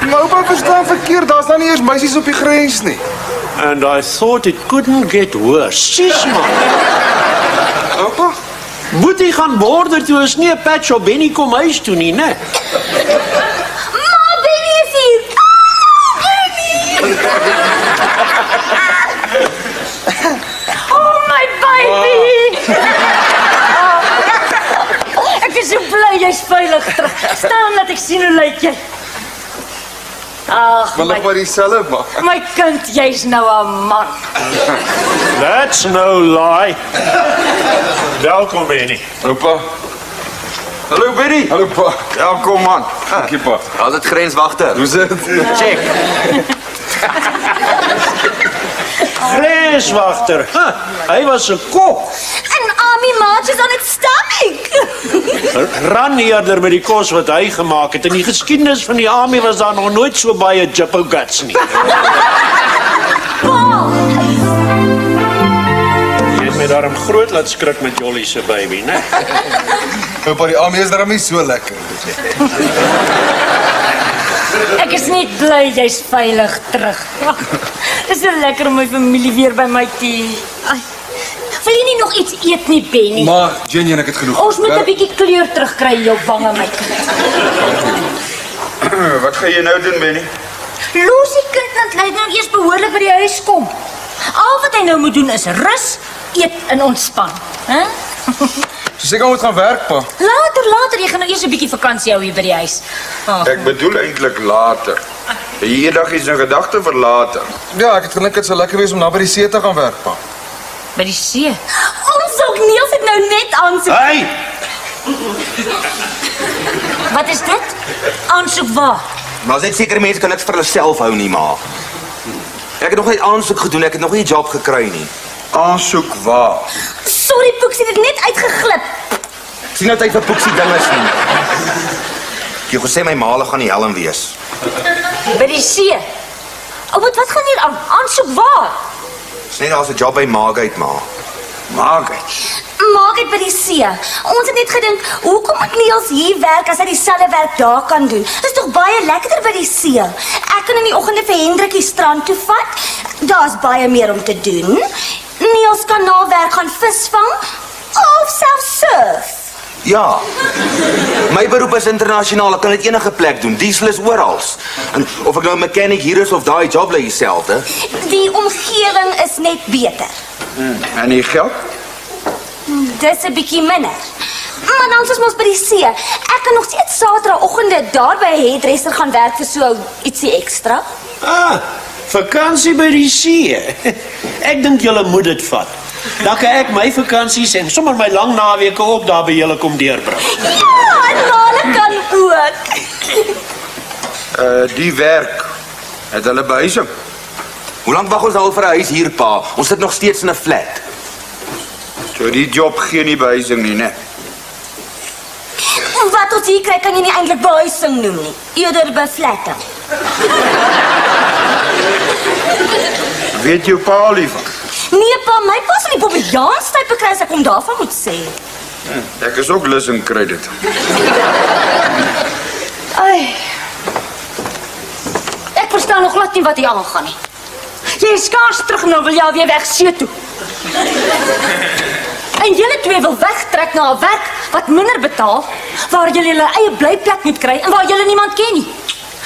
Maar oupa verstaan verkeerd, daar's dan nie eers meisies op die grens nie.
And I thought it couldn't get worse. Sies man.
Oupa?
Boetie gaan border toe is nie 'n patch op Benny kom huis toe nie, né?
Ma, Benny is hier. Benny. Oh, my baby. Ek is so bly jy's veilig terug. Staan dat ek sien hoe lyk jy. Ag,
Maar nog maar dieselfde, ma.
my kind, jy's nou 'n man.
That's no lie. Welkom Benny.
Oupa. Hallo Benny. Hallo pa. Welkom man. Dankie pa.
Al dit grenswagter.
Hoe sit?
Check.
Grenswagter. Hy was 'n kok.
En Ami Maat is aan het stomach.
Ran eerder met die kos wat hy gemaak het. In die geskiedenis van die army was daar nog nooit so baie Jippo Guts nie. Jy het my daarom groot laat skrik met Jolly se baby, né?
Oupa, die army is daarom nie so lekker.
Ek is net bly jy's veilig terug. Dis so lekker om my familie weer by my te hê. Ai, wil jy nie nog iets eet nie, Benny?
Maar Jenny en ek het genoeg.
Ons moet 'n bietjie kleur terugkry in jou wange, my kind.
Wat gaan jy nou doen, Benny?
Los die kind net laat nou eers behoorlik by die huis kom. Al wat hy nou moet doen is rus, eet en ontspan, hè?
So seker moet gaan werk, pa.
Later, jy gaan nou eers 'n bietjie vakansie hou hier by die huis.
Ek bedoel eintlik later. Jy eendag iets in gedagte vir later.
Ja, ek het gedink dit sou lekker wees om na by die see te gaan werk, pa.
By die see? Ons ook Niels het nou net aansoek.
Hey!
Wat is dit? Aansoek waar?
Maar as net sekere mense kan niks vir hulle self hou nie, ma. Ek het nog net aansoek gedoen, ek het nog nie 'n job gekry nie.
Aansoek waar?
Sorry, Poeksie, dit het net uitgeglip.
Sien nou tyd vir Poeksie dinge sien. Jy gesê my maale gaan nie helm wees.
By die see. O, wat gaan hier aan? Aansoek waar?
Dis net as 'n job by Margate, ma.
Margate?
Margate by die see. Ons het net gedink, hoekom moet Niels hier werk as hy dieselfde werk daar kan doen? Dit is tog baie lekkerder by die see. Ek kan in die oggende vir Hendrik die strand toe vat. Daar's baie meer om te doen. Niels kan na werk gaan visvang of self surf.
Ja. My beroep is internasionaal, ek kan dit enige plek doen. Diesel is oral. En of ek nou 'n mechanic hier is of daai job lê dieselfde.
Die omgewing is net beter.
En die geld?
Dis 'n bietjie minder. Maar dan is ons by die see. Ek kan nog steeds Saterdagoggende daar by 'n hairdresser gaan werk vir so ietsie ekstra.
Ah, vakansie by die see. Ek dink julle moet dit vat. Dan kan ek my vakansies en sommer my lang naweke ook daar by julle kom deurbring.
Ja, en Nale kan ook.
Die werk. Het hulle behuising?
Hoe lank wag ons al vir 'n huis hier, pa? Ons sit nog steeds in 'n flat.
So die job gee nie behuising nie, né?
Wat ons hier kry, kan jy nie eintlik behuising noem nie. Eerder bevletting.
Weet jou pa liever?
Nee, pa, my pa sal die Bobbejaan-stype kry as ek hom daarvan moet sê.
Ek is ook lus en kry dit.
Ai. Ek verstaan nog glad nie wat hier aangaan nie. Jy is skaars terug nou, wil jy alweer weg see toe. En julle twee wil wegtrek na 'n werk wat minder betaal, waar julle julle eie blyplek moet kry en waar julle niemand ken nie.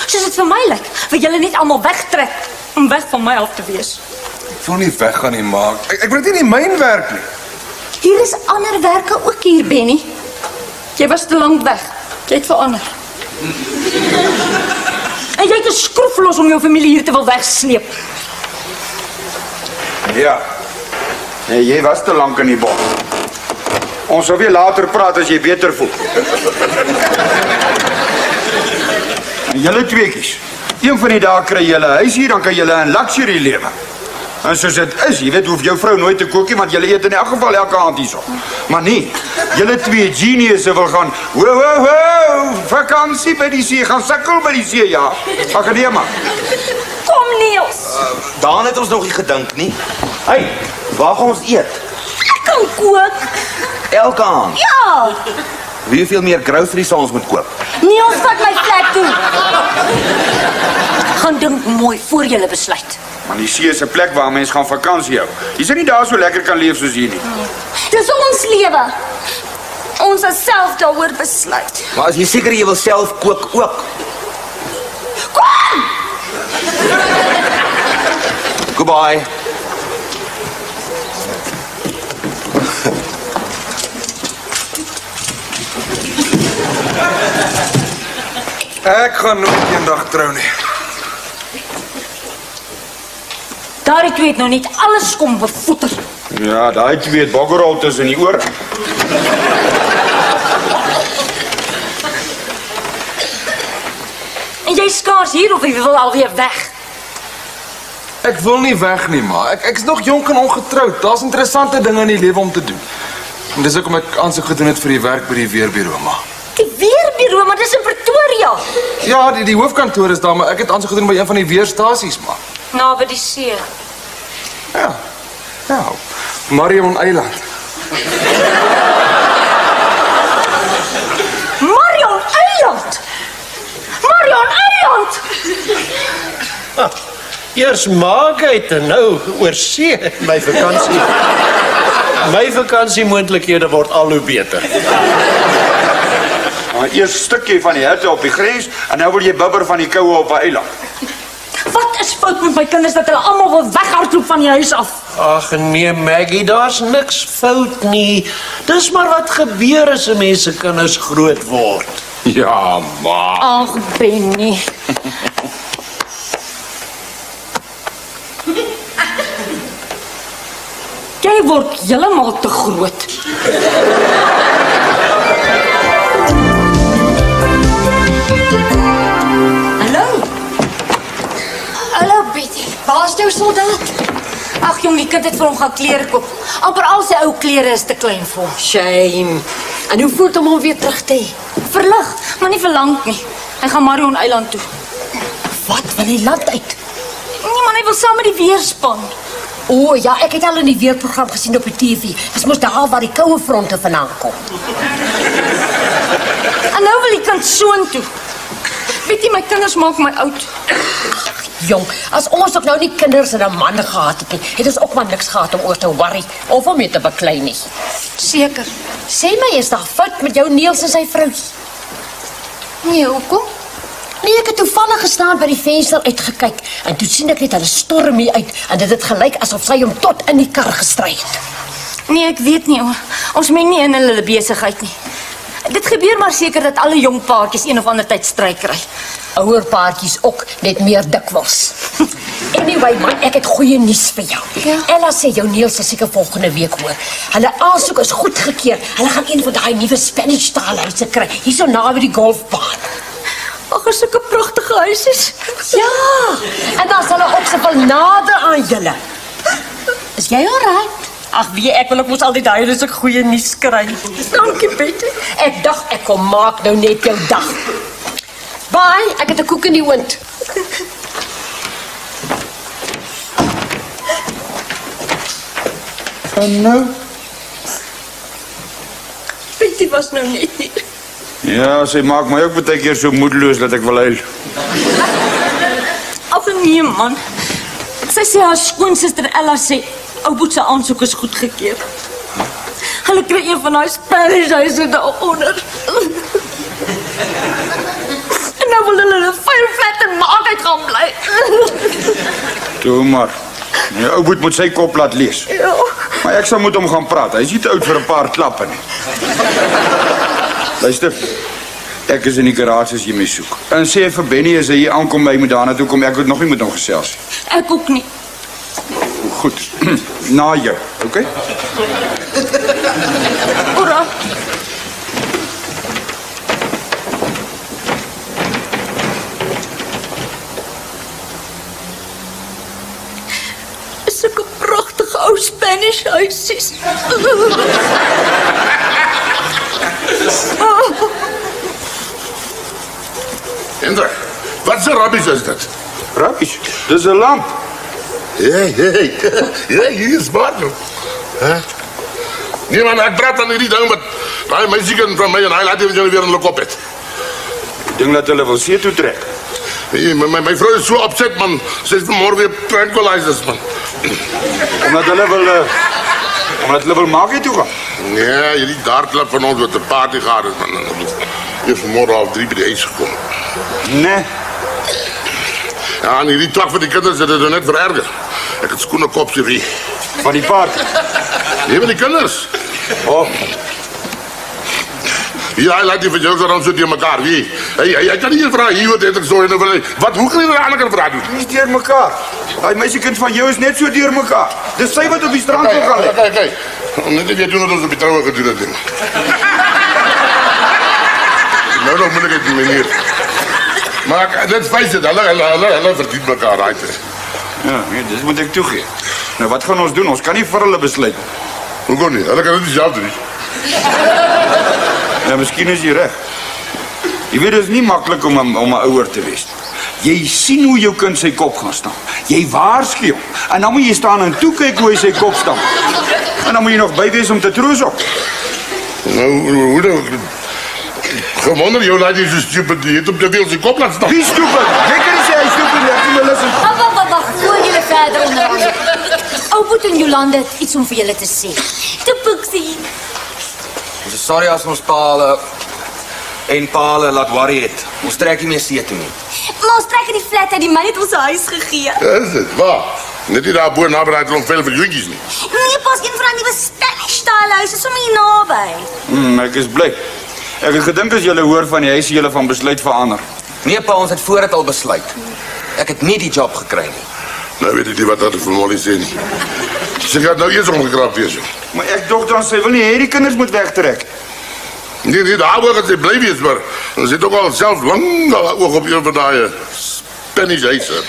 Soos dit vir my lyk, wil julle net almal wegtrek om weg van my af te wees.
Ek wil nie weggaan nie, ma. Ek wil dit nie in myn werk nie.
Hier is ander werke ook hier, Benny. Jy was te lank weg. Jy het verander. En jy het 'n skroeflos om jou familie hier te wil wegsleep.
Ja. Nee, jy was te lank in die bos. Ons sal weer later praat as jy beter voel. En julle tweekies. Een van die dae kry julle 'n huis hier, dan kan julle in luxury lewe. En soos dit is, jy weet, hoef jou vrou nooit te kook nie, want julle eet in elk geval elke aand hierso. Maar nee, julle twee geniusse wil gaan, vakansie by die see, gaan sukkel by die see, ja. Ag nee man.
Kom Niels.
Daan het ons nog nie gedink nie. Hey, waar gaan ons eet?
Ek kan kook.
Elke aand?
Ja.
Hoeveel meer groceries sal ons moet koop?
Niels, vat my flat toe. Gaan dink mooi voor jy besluit.
Maar die see is 'n plek waar mense gaan vakansie hou. Jy sê nie daar so lekker kan leef soos hier nie.
Dis ons lewe. Ons sal self daaroor besluit.
Maar as jy seker jy wil self kook ook.
Kom!
Goodbye.
Ek gaan nooit eendag trou nie.
Daardie twee het nou net alles kom bevoeter.
Ja, daai twee het boggerol tussen die ore.
En jy skaars hier of jy wil alweer weg?
Ek wil nie weg nie, ma. Ek is nog jonk en ongetroud. Daar's interessante dinge in die lewe om te doen. En dis hoekom ek aansoek gedoen het vir die werk by die weerbureau, ma.
Die weerbureau, maar dis in Pretoria.
Ja, die hoofkantoor is daar, maar ek het aansoek gedoen by een van die weerstasies, ma.
Nou, by die see.
Ja. Ja, Marion Eiland.
Marion Eiland! Marion Eiland!
Eers Margate en nou oor see. My vakansiemoontlikhede word al hoe beter.
Maar eers 'n stukkie van die hitte op die grens en nou wil jy bibber van die koue op 'n eiland.
Wat is fout met my kinders dat hulle almal wil weghardloop van die huis af?
Ag nee Maggie, daar's niks fout nie. Dis maar wat gebeur as 'n mens se kinders groot word.
Ja, ma.
Ag, Benny.
Jy word heeltemal te groot. Hallo Betty, waar is jou soldaat? Ag jong, die kind het vir hom gaan klere koop. Amper al sy ou klere is te klein vir hom.
Shame. En hoe voel dit om hom weer terug te hê?
Verlig, maar nie vir lank nie. Hy gaan Marion Eiland toe.
Wat, wil hy land uit?
Nee man, hy wil saam met die weerspan.
O ja, ek het al in die weerprogram gesien op die TV. Dis mos daar waar die koue fronte vandaan kom.
En nou wil die kind soontoe. Weet jy, my kinders maak my oud.
Jong, as ons ook nou nie kinders en 'n man gehad het nie, het ons ook maar niks gehad om oor te worry of om mee te beklei nie.
Seker.
Sê my, is daar fout met jou Niels en sy vrou?
Nee, hoekom?
Nee, ek het toevallig gestaan by die venster uitgekyk en toe sien ek net hulle storm hier uit en dit het gelyk asof sy hom tot in die kar gestry het.
Nee, ek weet nie hoor. Ons meng nie in hulle besigheid nie. Dit gebeur maar seker dat alle jong paartjies een of ander tyd stryk kry.
Ouer paartjies ook net meer dikwels. Anyway man, ek het goeie nuus vir jou.
Ja?
Ella sê jou Niels sal seker volgende week hoor. Hulle aansoek is goedgekeur. Hulle gaan een van daai nuwe Spanish taalhuise kry, hierso naby die golfbaan.
Ag, is sulke pragtige huisies.
Ja, en dan sal hulle ook soveel nader aan julle. Is jy alright? Ag, wie ek wil ook mos al die daai is ek goeie nuus kry. Dankie Betty. Ek dacht ek kom maak nou net jou dag. Bye, ek het 'n koek in die oond.
En nou?
Betty was nou net hier.
Ja, sy maak my ook baie keer so moedeloos dat ek wil huil.
Ag nee man. Sy sê haar skoonsister Ella sê ou boet se aansoek is goedgekeur. Hulle kry een van daai Spanish huise daaronder. En nou wil hulle 'n flat in Maakheid gaan bly.
Toe maar. Die ou boet moet sy kop laat lees.
Ja.
Maar ek sal met hom gaan praat. Hy is nie te oud vir 'n paar klappe nie. Luister. Ek is in die garage as jy my soek. En sê vir Benny as hy hier aankom by my daarna toe kom, ek het nog nie met hom gesels nie.
Ek ook nie.
Goed. Na jou, okay?
Ora. Is sulke pragtige ou Spanish huisies.
Hendrik, wat se rubbish is dit?
Rubbish? Dis 'n lamp.
Hey, hier is maar nou. Nee man, ek praat aan hierdie ding met daai meisiekin van my en hy laat jy weer in hulle kop het.
Ek dink dat hulle wil see toe trek.
Nee, my vrou is so opset man. Sy is vanmôre weer tranquilizers man.
Omdat hulle wil maak jy toe gaan.
Nee, hierdie dartklub van ons wat 'n party gehad het man. Eers vanmôre al 3 by die huis gekom.
Nee.
Ja, en hierdie twak van die kinders het dit net vererger. Ek het skoene kop se
van die party.
Nee, van die kinders.
Oh.
Ja, hy laat die vir jou dan so teen mekaar. Wie? Hy kan nie vra hier wat het ek so en wat hoe kan jy aan kan vra doen?
Nie deur mekaar. Daai meisiekind van jou is net so deur mekaar. Dis sy wat op die strand toe gaan lê.
Kyk. Net jy doen wat ons op die troue gedoen het. Nou nog moet ek dit meneer. Maar dit spesiaal, hulle verdien mekaar uit.
Ja, nee, dis moet ek toegee. Nou wat gaan ons doen? Ons kan nie vir hulle besluit.
Hoekom nie? Hulle kan dit self doen.
Ja, miskien is jy reg. Jy weet dit is nie maklik om 'n ouer te wees. Jy sien hoe jou kind sy kop gaan staan. Jy waarsku hom. En dan moet jy staan en toe kyk hoe hy sy kop staan. En dan moet jy nog by wees om te troos op.
Nou, hoe dan? Gewonder jou laat jy so stupid jy het op die wiel sy kop laat staan.
Wie stupid? Jy kan nie sê hy stupid nie. Ek moet luister.
Wag, voor julle verder onderhandel. Ou Boet en Jolande het iets om vir julle te sê. Te Pixie.
Ons is sorry as ons pale en pale laat worry het. Ons trek nie meer see toe nie.
Maar ons trek in die flat uit, die man het ons 'n huis gegee.
Is dit? Waar? Net nie daar bo naby daai klomp veel vir joetjies nie.
Nee, pas een van die nuwe Spanish taalhuise is sommer hier naby.
Ek is bly. Ek het gedink as julle hoor van die huis julle van besluit verander.
Nee pa, ons het voor dit al besluit. Ek het nie die job gekry nie.
Nou weet ek nie wat dat vir Molly sê nie. Sy gaat nou eers omgekrap wees.
Maar ek dog dan sy wil nie hê die kinders moet wegtrek.
Nee, daar wou dat sy bly wees, maar sy het ook al self lang oog op een van daai Spanish huise.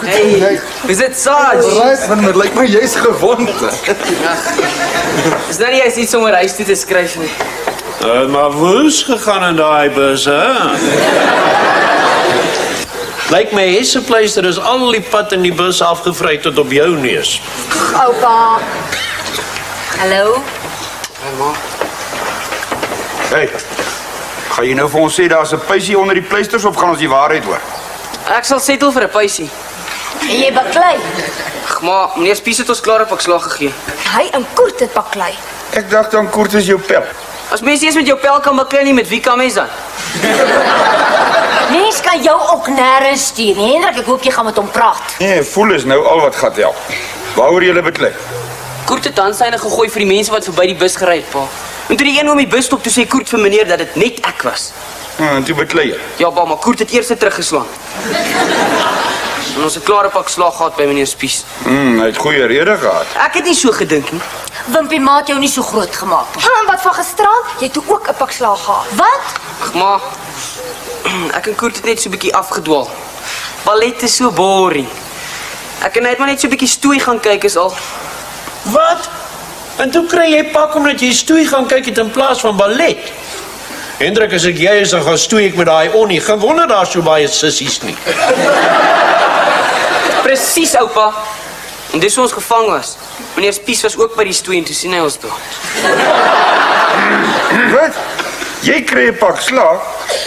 Hey, is dit Sarge?
Right, man, het lyk my jy's gewond.
Is nou nie jy iets om oor huis toe te skryf nie.
Maar woes gegaan in daai bus, hè? Lyk my hessepleister is al die pad in die bus afgevry tot op jou neus.
Oupa. Hallo?
Hey, ma.
Hey, gaan jy nou vir ons sê daar's 'n pysie onder die pleisters of gaan ons die waarheid hoor?
Ek sal settle vir 'n pysie.
En jy baklei.
Ag, maar meneer Spies het ons klaar op slag gegee.
Hy en Koert het baklei.
Ek dacht dan Koert is jou pel.
As mens eers met jou pel kan baklei nie, met wie kan mens dan?
Mens kan jou ook nêrens stuur nie. Hendrik, ek hoop jy gaan met hom praat.
Nee, voel is nou al wat gaat help. Waaroor julle beklei?
Koert het handsyne gegooi vir die mense wat verby die bus gery het, pa. En toe die een om die bus stop, toe sê Koert vir meneer dat dit net ek was.
En toe beklei jy?
Ja, pa, maar Koert het eers teruggeslaan. En ons het klaar op slag gehad by meneer Spies.
Hy het goeie rede gehad.
Ek het nie so gedink nie.
Wimpie maat jou nie so groot gemaak nie. En wat van gisterand? Jy het toe ook 'n pak slaag gehad. Wat?
Ag, maar ek en Koert het net so 'n bietjie afgedwaal. Ballet is so boring. Ek en hy het maar net so 'n bietjie stoei gaan kyk is al.
Wat? En toe kry jy pak omdat jy stoei gaan kyk het in plaas van ballet. Hendrik, as ek jy is, dan gaan stoei ek met daai Onnie. Geen wonder daar so baie sissies nie.
Presies, oupa. En dis hoe ons gevang was. Meneer Spies was ook by die stoei en toe sien hy ons daar.
Wat? Jy kry 'n pak slaag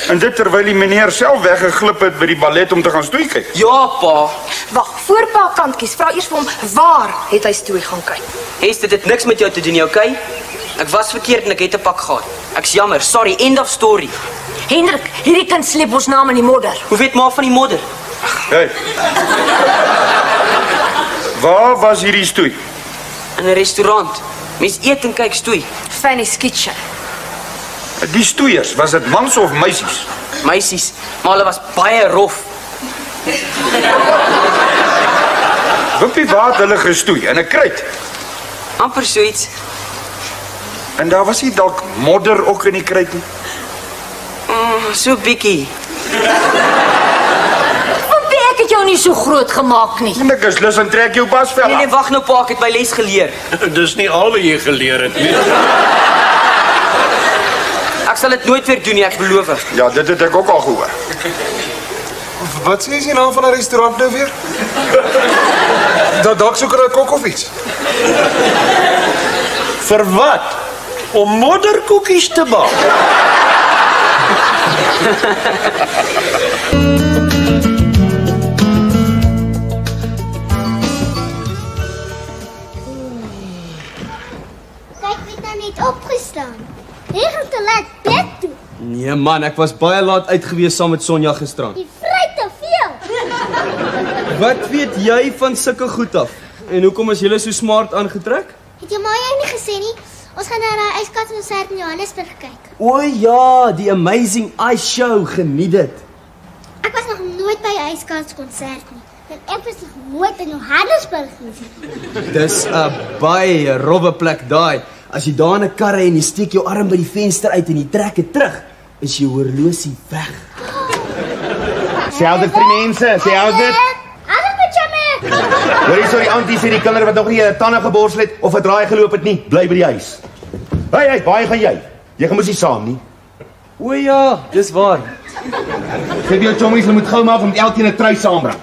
en dit terwyl die meneer self weggeglip het by die ballet om te gaan stoei kyk.
Ja, pa.
Wag, voor pa kant kies, vra eers vir hom waar het hy stoei gaan kyk.
Hester, dit niks met jou te doen, okay? Ek was verkeerd en ek het 'n pak gehad. Ek's jammer, sorry, end of story.
Hendrik, hierdie kind sleep ons naam in die modder.
Hoe weet ma van die modder?
Hey. Waar was hierdie stoei?
In 'n restaurant. Mens eet en kyk stoei.
Fanny's Kitchen.
Die stoeiers, was dit mans of meisies?
Meisies, maar hulle was baie rof.
Wimpie, waar het hulle gestoei? In 'n kruit?
Amper so iets.
En daar was nie dalk modder ook in die kruit nie?
So bietjie.
Wimpie, ek het jou nie so groot gemaak nie.
En ek is lus en trek jou basvel af.
Nee, wag nou pa, ek het my les geleer.
Dis nie al wat jy geleer het nie.
Ek sal dit nooit weer doen nie, ek beloof.
Ja, dit het ek ook al gehoor.
Wat sê jy naam van 'n restaurant nou weer? Dat dalk soek 'n kok of iets.
Vir wat? Om modderkoekies te bak.
Kyk, wie het nou net opgestaan. Jy gaan te laat bed toe.
Nee man, ek was baie laat uit gewees saam met Sonja gisterand.
Jy vry te veel.
Wat weet jy van sulke goed af? En hoekom is julle so smart aangetrek?
Het jou ma jou nie gesê nie? Ons gaan na daai ijskaaskonsert in Johannesburg kyk.
O ja, die Amazing Ice Show, geniet dit.
Ek was nog nooit by 'n ijskaaskonsert nie. En ek was nog nooit in Johannesburg nie.
Dis 'n baie rowwe plek daai. As jy daar in 'n kar ry en jy steek jou arm by die venster uit en jy trek dit terug, is jou horlosie weg.
Sê dit vir die mense, sê dit. Hoorie, sorry, auntie sê die kinders wat nog nie tande geborsel het of 'n draai geloop het nie, bly by die huis. Hey, waar gaan jy? Jy gaan mos nie saam nie.
O ja, dis waar.
Sê jou chommies, hulle moet gou maak om met elkeen 'n trui saambring.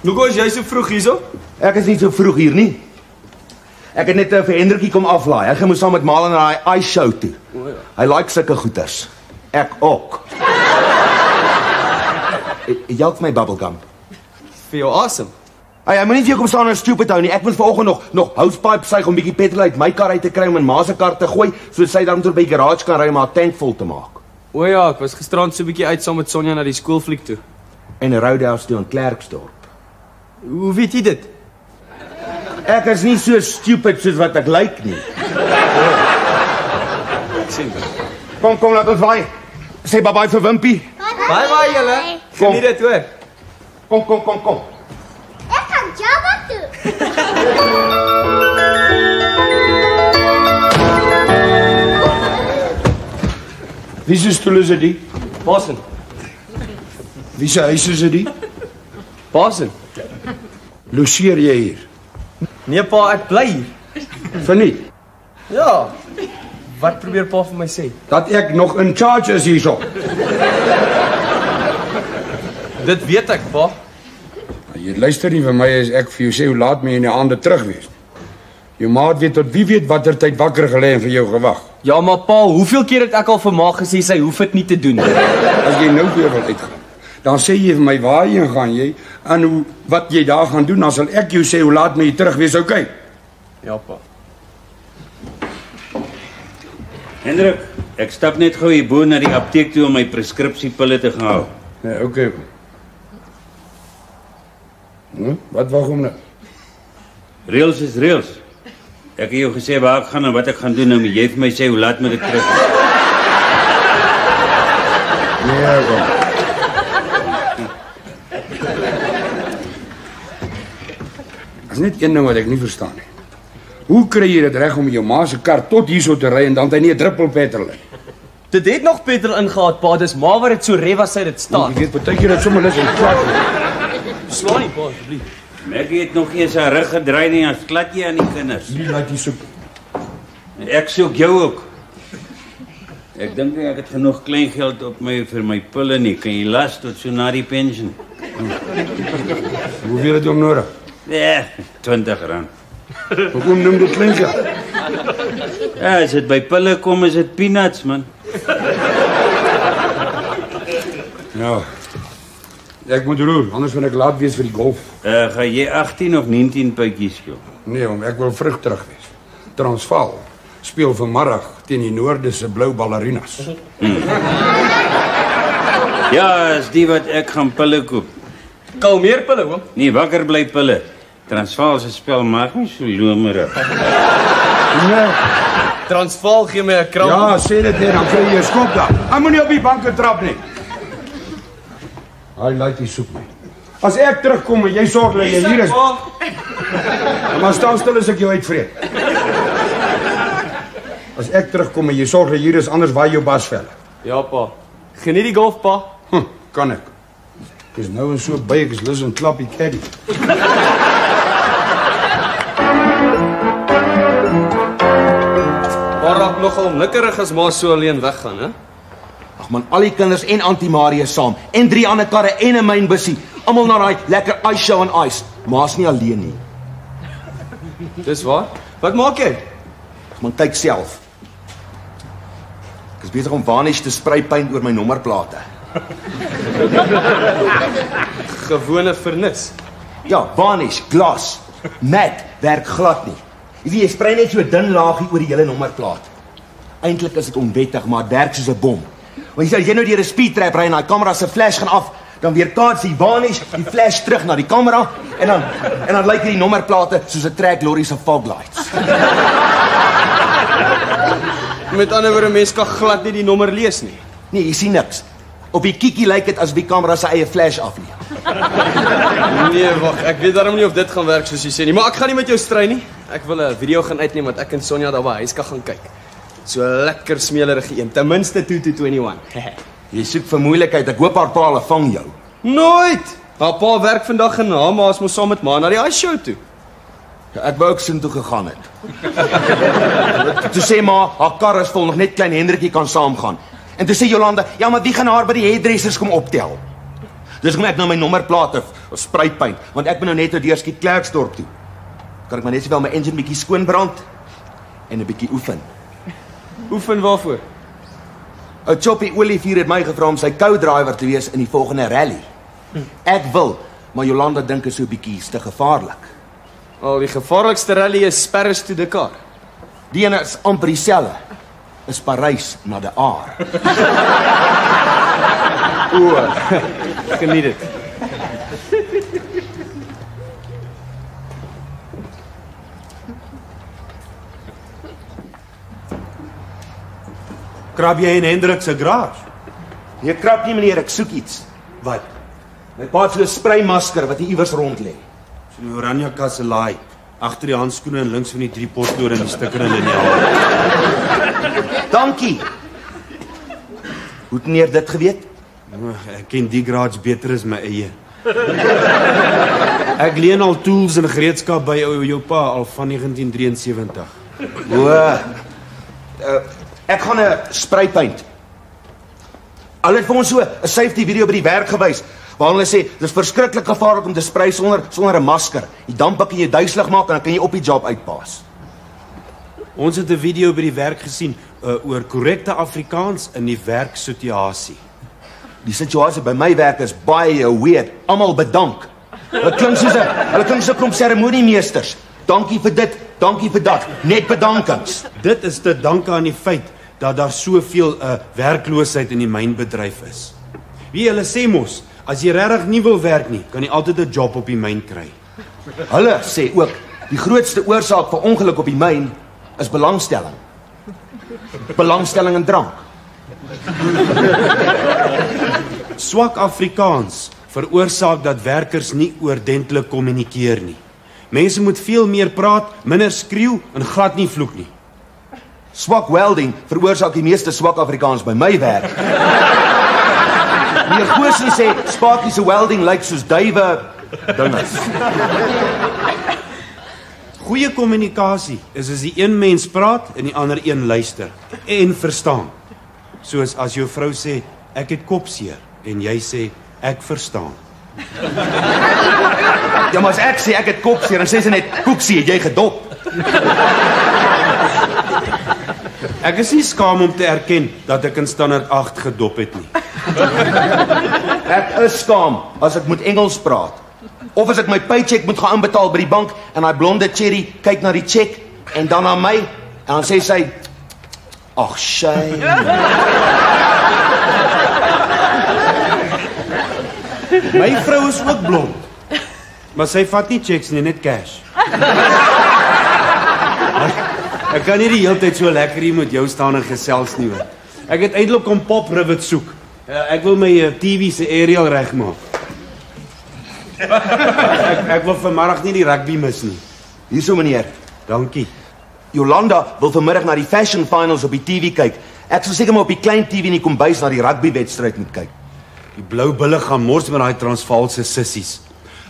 Hoekom is jy so vroeg hierso?
Ek is nie so vroeg hier nie. Ek het net vir Hendrikie kom aflaai. Hy gaan mos saam met Mal na daai ice show toe. Hy like sulke goeters. Ek ook. Jy het my bubblegum.
Feel awesome.
Hy moet nie vir jou kom staan en stupid hou nie. Ek moet vanoggend nog housepipe suig om bietjie petrol uit my kar uit te kry om in Ma se kar te gooi, sodat sy dan tot by die garage kan ry om haar tank vol te maak.
O ja, ek was gisterand so 'n bietjie uit saam met Sonja na die skoolfliek toe.
En Roadhouse toe in Klerksdorp.
Hoe weet jy dit?
Ek is nie so stupid soos wat ek lyk nie.
Ek sien.
Kom, laat ons waai. Sê bye-bye vir Wimpie.
Bye julle. Geniet dit hoor.
Kom.
Ek gaan Java toe.
Wie se stoel is dit?
Basin.
Wie se huis is dit?
Basin.
Logeer jy hier?
Nee pa, ek bly hier.
Verniet.
Ja. Wat probeer pa vir my sê?
Dat ek nog in charge is hierso.
Dit weet ek, pa.
Jy luister nie vir my as ek vir jou sê hoe laat my in die aande terug wees. Jou maat weet tot wie weet watter tyd wakker gelê en vir jou gewag.
Ja, maar pa, hoeveel keer het ek al vir ma gesê sy hoef dit nie te doen?
As jy nou weer wil uitgaan, dan sê jy vir my waarheen gaan jy en wat jy daar gaan doen, dan sal ek jou sê hoe laat my jy terug wees, okay?
Ja, pa.
Hendrik, ek stap net gou hier bo na die apteek toe om my preskripsiepille te gaan haal.
Nee, okay. Wat wag hom nou?
Reels is reels. Ek het jou gesê waar ek gaan en wat ek gaan doen, nou moet jy vir my sê hoe laat moet ek terug is.
Nee, kom. Is net een ding wat ek nie verstaan nie. Hoe kry jy dit reg om jou ma se kar tot hierso te ry en dan het hy nie 'n druppel petrol nie?
Dit het nog petrol ingehaat, pa, dis maar waar dit so ref as hy dit staan.
Jy weet partykeer dat sommer lus en klap.
Slaan nie, pa, asseblief.
Maggie het nog nie sy rug gedraai nie, as klat jy aan die kinders.
Nie laat jy soek.
En ek soek jou ook. Ek dink ek het genoeg kleingeld op my vir my pille nie. Kan jy las tot so na die pensioen?
Hoeveel het jy om nodig?
Ja, R20.
Hoekom noem dit kleingeld?
Ja, as dit by pille kom, is dit peanuts, man.
Ja. Ek moet roer, anders wil ek laat wees vir die golf.
Ga jy 18 of 19 puitjies skil?
Nee, ek wil vrug terug wees. Transvaal speel vanmiddag teen die Noorde se blou ballerinas.
Ja, is die wat ek gaan pille koop.
Kalmeerpille, oom?
Nee, wakker bly pille. Transvaal se spel maak nie so lomerig.
Nee.
Transvaal gee my 'n kramp.
Ja, sê dit net, dan kry jy 'n skop daar. Hy moenie op die banke trap nie. Hy laat jy soek my. As ek terugkom en jy sorg dat jy hier is. Maar staan stil as ek jou uitvreet. As ek terugkom en jy sorg dat hier is, anders waai jou basvel.
Ja, pa. Geniet die golf, pa.
Kan ek. Ek is nou in so baie, ek is lus en klap die caddy.
Maar raak nogal nikkerig as maar so alleen weggaan, hè?
Ag man, al die kinders en Auntie Marie saam en 3 ander karre en 'n mynbussie, almal na daai lekker ice show en ice. Ma's nie alleen nie.
Dis waar? Wat maak jy?
Man, kyk self. Ek is besig om varnish te spray paint oor my nommerplate.
Gewone vernis.
Ja, varnish, glas. Matte werk glad nie. Jy weet, jy spray net so 'n dun laagie oor die hele nommerplaat. Eintlik is dit onwettig, maar dit werk soos 'n bom. Want jy sê jy nou deur 'n speed trap ry en daai kamera se flash gaan af, dan weer kaats die varnish, die flash terug na die kamera en dan lyk hierdie nommerplate soos 'n trek lorry se fog lights.
Met ander woorde, mens kan glad nie die nommer lees nie.
Nee, jy sien niks. Op die kiekie lyk dit asof die kamera sy eie flash afneem.
Nee, wag, ek weet daarom nie of dit gaan werk soos jy sê nie, maar ek gaan nie met jou stry nie. Ek wil 'n video gaan uitneem wat ek en Sonja daar by huis kan gaan kyk. So lekker smeelerige een, ten minste 2-21.
Jy soek vir moeilikheid, ek hoop haar pa hulle vang jou.
Nooit! Haar pa werk vandag en haar ma is mos saam met ma na die ice show toe.
Ja, ek wou ook sin toe gegaan het. Toe sê ma, haar kar is vol, nog net klein Hendrikie kan saamgaan. En toe sê Jolanda, ja, maar wie gaan haar by die hairdressers kom optel? Dus kom ek nou my nommerplate of spruitpyn, want ek moet nou net deur skiet Klerksdorp toe. Kan ek maar net sowel my engine bietjie skoon brand en 'n bietjie oefen.
Oefen waarvoor?
Ou Choppy Olivier het my gevra om sy co-driver te wees in die volgende rally. Ek wil, maar Jolanda dink is so 'n bietjie te gevaarlik.
Al die gevaarlikste rally is Paris to Dakar.
Die ene is amper dieselfde. Is Parys na die Aar.
O, geniet dit.
krap jy in Hendrik se garage?
Jy krap nie meneer, ek soek iets.
Wat?
My pa het so 'n spraymasker wat hier iewers rond lê.
So 'n oranje kasselaai, agter die handskoene en links van die 3 potlode en die stikker in liniaal.
Dankie. Hoe het meneer dit geweet?
Ek ken die garage beter as my eie. Ek leen al tools en gereedskap by jou pa al van 1973.
Ek gaan 'n spraypaint. Hulle het vir ons so 'n safety video by die werk gewys waar hulle sê dis verskriklik gevaarlik om te spray sonder 'n masker. Die dampe kan jy duiselig maak en dan kan jy op die job uitpaas.
Ons het 'n video by die werk gesien oor korrekte Afrikaans in die werksituasie.
Die situasie by my werk is baie weird. Almal bedank. Hulle klink soos 'n klomp seremoniemeesters. Dankie vir dit, dankie vir dat. Net bedankings.
Dit is te danke aan die feit dat daar soveel werkloosheid in die mynbedryf is. Wie hulle sê mos, as jy regtig nie wil werk nie, kan jy altyd 'n job op die myn kry.
Hulle sê ook die grootste oorsaak vir ongeluk op die myn is belangstelling. Belangstelling in drank.
Swak Afrikaans veroorsaak dat werkers nie oordentlik kommunikeer nie. Mense moet veel meer praat, minder skreeu en glad nie vloek nie.
Swak welding veroorsaak die meeste swak Afrikaans by my werk. Meneer Goosen sê Sparkie se welding lyk soos duwe dinges.
Goeie kommunikasie is as die een mens praat en die ander een luister en verstaan. Soos as jou vrou sê, ek het kopseer en jy sê, ek verstaan.
Ja, maar as ek sê ek het kopseer en sê sy net, koeksie, het jy gedop?
Ek is nie skaam om te erken dat ek in standaard 8 gedop het nie.
Ek is skaam as ek moet Engels praat. Of as ek my paycheck moet gaan inbetaal by die bank en daai blonde cherry kyk na die check en dan na my en dan sê sy, ag, shame.
My vrou is ook blond. Maar sy vat nie checks nie, net cash. Ek kan nie die hele tyd so lekker hier met jou staan en gesels nie, hoor. Ek het eintlik om pop rivet soek. Ek wil my TV se aerial regmaak. Ek wil vanmiddag nie die rugby mis nie.
Hierso meneer.
Dankie.
Jolanda wil vanmiddag na die fashion finals op die TV kyk. Ek sal seker maar op die klein TV in die kombuis na die rugby-wedstryd moet kyk.
Die blou bulle gaan mors met daai Transvaalse sissies.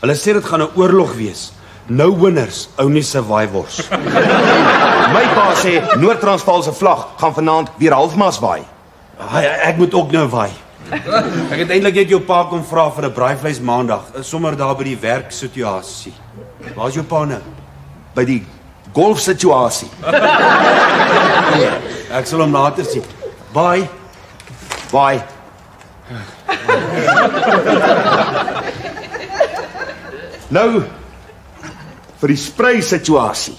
Hulle sê dit gaan 'n oorlog wees. No winners, only survivors.
My pa sê Noord-Transvaal se vlag gaan vanaand weer halfmas waai.
Ek moet ook nou waai. Ek het eintlik net jou pa kom vra vir 'n braaivleis maandag, sommer daar by die werksituasie. Waar's jou pa nou?
By die golfsituasie.
Ek sal hom later sien. Bye.
Bye. Nou vir die sprei situasie.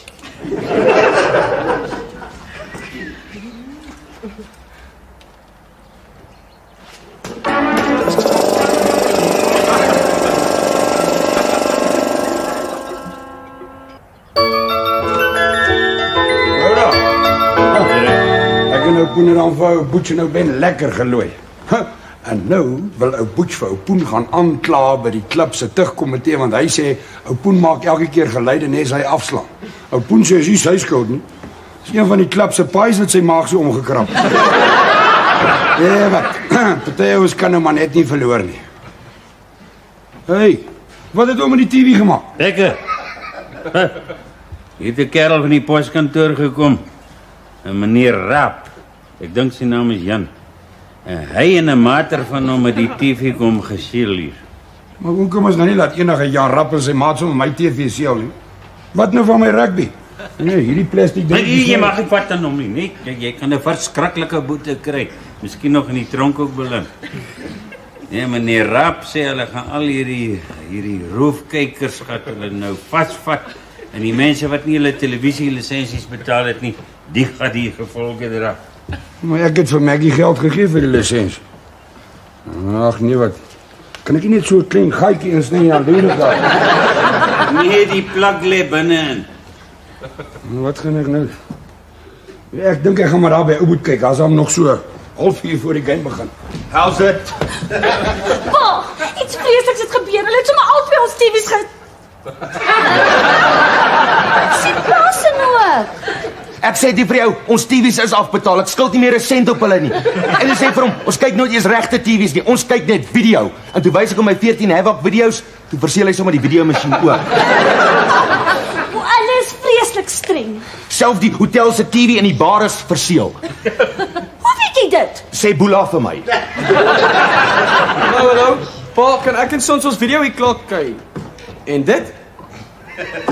Ek en ou Poen het dan vir ou Boetje nou ben lekker gelooi. En nou wil ou Boetjie vir ou Poen gaan aankla by die klub se tugkomitee want hy sê ou Poen maak elke keer geluide net as hy afslaan. Ou Poen sê hy sy skuld nie. Dis een van die klub se paais wat sy maag so omgekrap. Ja, wat? Party ouens kan nou maar net nie verloor nie. Hey, wat het ou met die TV gemaak?
Lekker. Hier het 'n kerel van die poskantoor gekom. 'n Meneer Raap. Ek dink sy naam is Jan. En hy en 'n mater van hom het die TV kom gesiel hier.
Maar hoe kom ons nou nie laat enige Jan Rapp en sy maat so my TV seël nie? Wat nou van my rugby? Nee, hierdie plastiek ding.
Jy mag nie vat aan hom nie, nee. Jy kan 'n verskriklike boete kry. Miskien nog in die tronk ook beland. Nee, meneer Raap sê hulle gaan al hierdie roofkykers gaan hulle nou vasvat. En die mense wat nie hulle televisielisensies betaal het nie, die gaan die gevolge dra.
Maar ek het vir Maggie geld gegee vir die lisensie. Ag nee, wat? Kan ek nie net so 'n klein gaatjie insny aan doen daar?
Nee, die plak lê binne.
Wat gaan ek nou? Ek dink ek gaan maar daar by ou moet kyk. As hom nog so halfuur voor die game begin.
How's it?
Pa, iets vreesliks het gebeur. Hulle het sommer albei ons TV's sien plaas nou.
Ek sê dit vir jou, ons TV's is afbetaal. Ek skuld nie meer 'n sent op hulle nie. En hulle sê vir hom, ons kyk nooit eens regte TV's nie. Ons kyk net video. En toe wys ek hom my 14 Havoc video's, toe verseël hy sommer die videomasjien ook.
Hulle is vreeslik streng.
Self die hotel se TV in die bar is verseël.
Hoe weet jy dit?
Sê Boela vir my.
Hallo. Pa, kan ek en Sons ons video hier klaar kyk? En dit?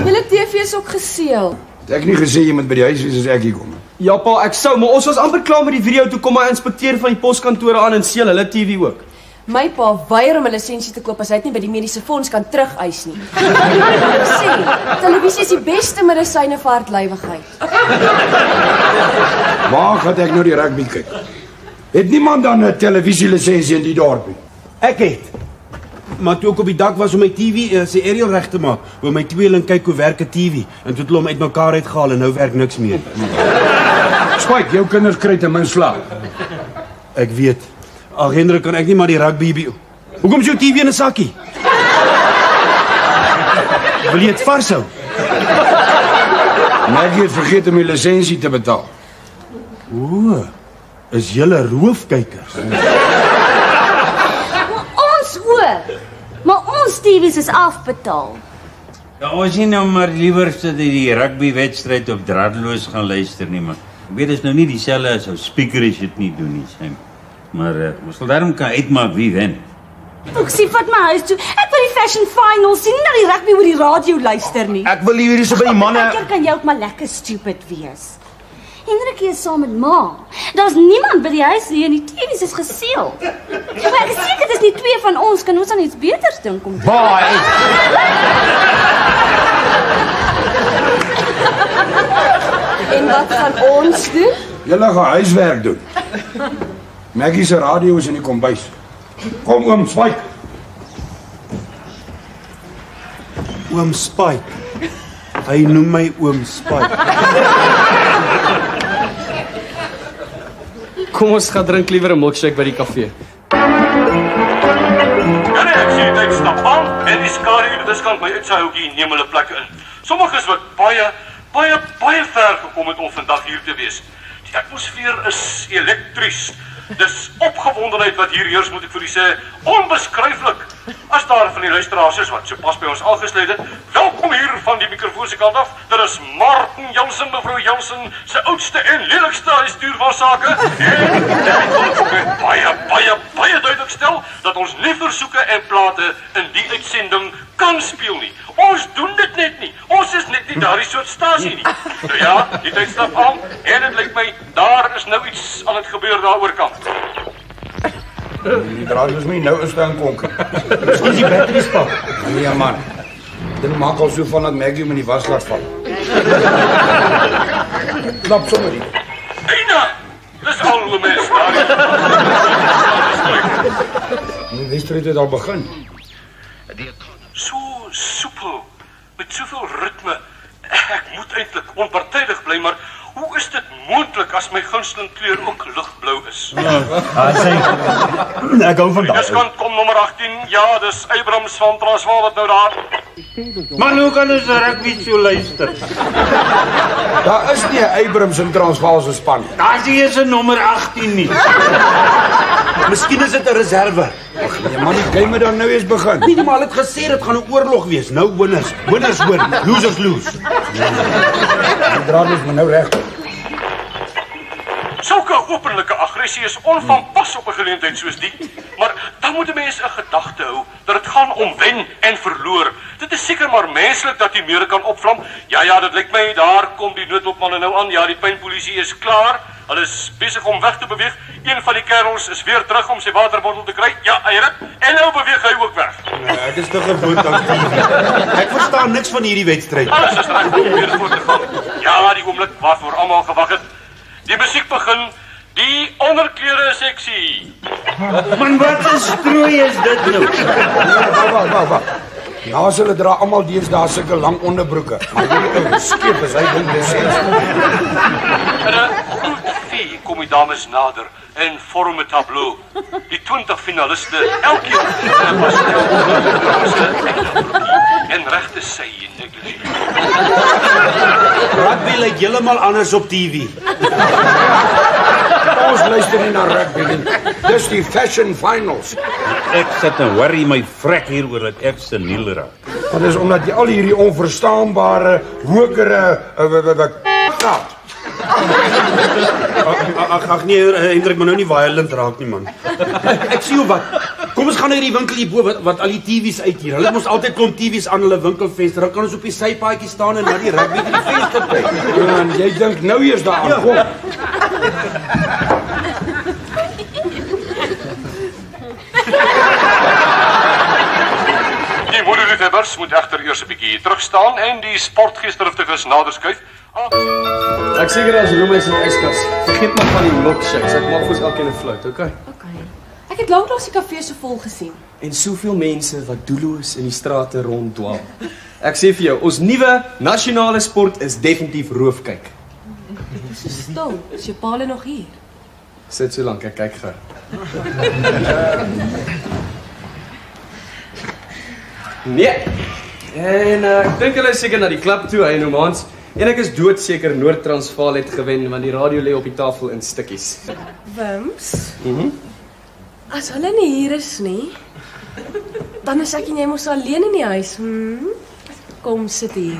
Julle TV is ook geseël.
Het ek nie gesê jy moet by die huis wees as ek hier kom.
Ja pa, ek sou, maar ons was amper klaar met die video toe kom 'n inspekteur van die poskantore aan en seël hulle TV ook.
My pa weier om 'n lisensie te koop as hy dit nie by die mediese fonds kan terugeis nie. Sê, televisie is die beste medisyne vir hartlywigheid.
Waar gaan ek nou die rugby kyk? Het niemand dan 'n televisielisensie in die dorp nie?
Ek het. Maar toe ek op die dak was om my TV se aerial reg te maak, wou my tweeling kyk hoe werk 'n TV en toe het hulle hom uitmekaar uitgehaal en nou werk niks meer.
Spike, jou kinders kry te min slaap.
Ek weet. Ag Hendrik, kan ek nie maar die rugby. Hoekom is jou TV in 'n sakkie? Wil jy dit varshou?
Maggie het vergeet om die lisensie te betaal.
O, is julle roofkykers?
Ons hoor. Maar ons TV's is afbetaal.
Ja, ons nie nou maar liewer sit die rugbywedstryd op draadloos gaan luister nie, maar ek weet dit is nou nie dieselfde as ou speaker as dit nie doen nie, Sam. Maar ons sal daarom kan uitmaak wie wen.
Ek sien vat my huis toe. Ek wil die fashion finals sien, nie na die rugby oor die radio luister nie.
Ek wil hier so by die manne.
Partykeer kan jy ook maar lekker stupid wees. Hendrik is saam met ma. Daar's niemand by die huis nie en die TV's is geseël. Maar ek is seker dis nie twee van ons kan ons aan iets beters dink om.
Baie.
En wat gaan ons doen?
Julle gaan huiswerk doen. Maggie se radio is in die kombuis. Kom oom Spike.
Oom Spike. Hy noem my oom Spike.
Kom ons gaan drink liewer 'n milkshake by die kafee.
Ja nee, ek sien die tyd stap aan en die skare hier diskant my uit sy houtjie neem hulle plekke in. Sommiges wat baie ver gekom het om vandag hier te wees. Die atmosfeer is elektries. Dis opgewondenheid wat hier heers, moet ek vir u sê, onbeskryflik. As daar van die luisteraars is wat sopas by ons aangesluit het, welkom hier van die mikrofoon se kant af. Dit is Martin Jansen, mevrou Jansen, se oudste en lelikste huisdier van sake. En ek wil ook baie duidelik stel dat ons nie versoeke en plate in die uitsending kan speel nie. Ons doen dit net nie. Ons is net nie daardie soort stasie nie. Nou ja, die tyd stap aan en dit lyk my daar is nou iets aan het gebeur daaroor kant.
Die draad is my nou is dan konk.
Miskien die batteries pap.
Nee man. Dit maak al so van dat Maggie met die was laat val. Klap sommer nie.
Eina! Dis al hoe mens daar.
Die wedstryd het al begin.
So soepel, met soveel ritme. Ek moet eintlik onpartydig bly, maar hoe is dit moontlik as my gunsteling kleur ook ligblou is?
Ek hou van daai.
Diskant kom nommer 18. Ja, dis Abrams van Transvaal wat nou daar.
Man, hoe kan ons rugby so luister?
Daar is nie 'n Abrams in Transvaal se span.
Daar's nie eens 'n nommer 18 nie.
Miskien is dit 'n reserve.
Ag nee man, die game dan nou eens begin.
Nee, maar hulle het gesê dit gaan 'n oorlog wees. Nou winners. Winners win, losers lose.
Die draad is my nou reg.
Sulke openlike aggressie is onvanpas op 'n geleentheid soos die, maar dan moet 'n mens in gedagte hou dat dit gaan om wen en verloor. Dit is seker maar menslik dat die meure kan opvlam. Ja, dit lyk my daar kom die noodhulpmanne nou aan. Ja, die pynpolisie is klaar. Hulle is besig om weg te beweeg. Een van die kerels is weer terug om sy waterbottel te kry. Ja, hy rit en nou beweeg hy ook weg.
Ek is te gewoond aan TV. Ek verstaan niks van hierdie wedstryd.
Alles is reg om weer voor te gaan. Ja, die oomblik waarvoor almal gewag het. Die musiek begin. Die onderklere seksie.
Man, wat 'n strooi is dit nou?
Wag. Ja, hulle dra almal deesdae sulke lang onderbroeke. Maar hierdie ou skep is hy ding dis.
En 'n groot vee kom my dames nader en vorm 'n tableau. Die 20 finaliste, elkeen in 'n pastel en regte sy negligee.
Rugby lyk heeltemal anders op TV.
Ons luister nie na rugby nie. Dis die fashion finals.
Ek sit en worry my vrek hier oor dat ek seniel raak.
Dat is omdat jy al hierdie onverstaanbare, hokere praat.
Ag nee, Hendrik, maar nou nie violent raak nie, man. Ek sien jou wat. Kom ons gaan na hierdie winkel hierbo wat al die TV's uit hier. Hulle het mos altyd klomp TV's aan hulle winkelvenster. Dan kan ons op die sypaadjie staan en na die rugby by die venster kyk.
Ja, en jy dink nou eers daaraan, kom.
Die moederliefhebbers moet egter eers 'n bietjie terugstaan en die sportgeesdriftiges nader skuif.
Ek seker daar's roomys in die yskas. Vergeet maar van die milkshakes. Ek maak vir ons elkeen 'n float, okay?
Ek het lanklaas die kafee so vol gesien.
En soveel mense wat doelloos in die strate ronddwaal. Ek sê vir jou, ons nuwe nasionale sport is definitief roofkyk.
Dis so stil. Is jou paal nog hier?
Sit so lank, ek kyk gou. Nee. En ek dink hulle is seker na die klub toe, hy nou maans. En ek is doodseker Noord-Transvaal het gewen want die radio lê op die tafel in stukkies.
Wimps? As hulle nie hier is nie, dan is ek en jy mos alleen in die huis. Kom sit hier.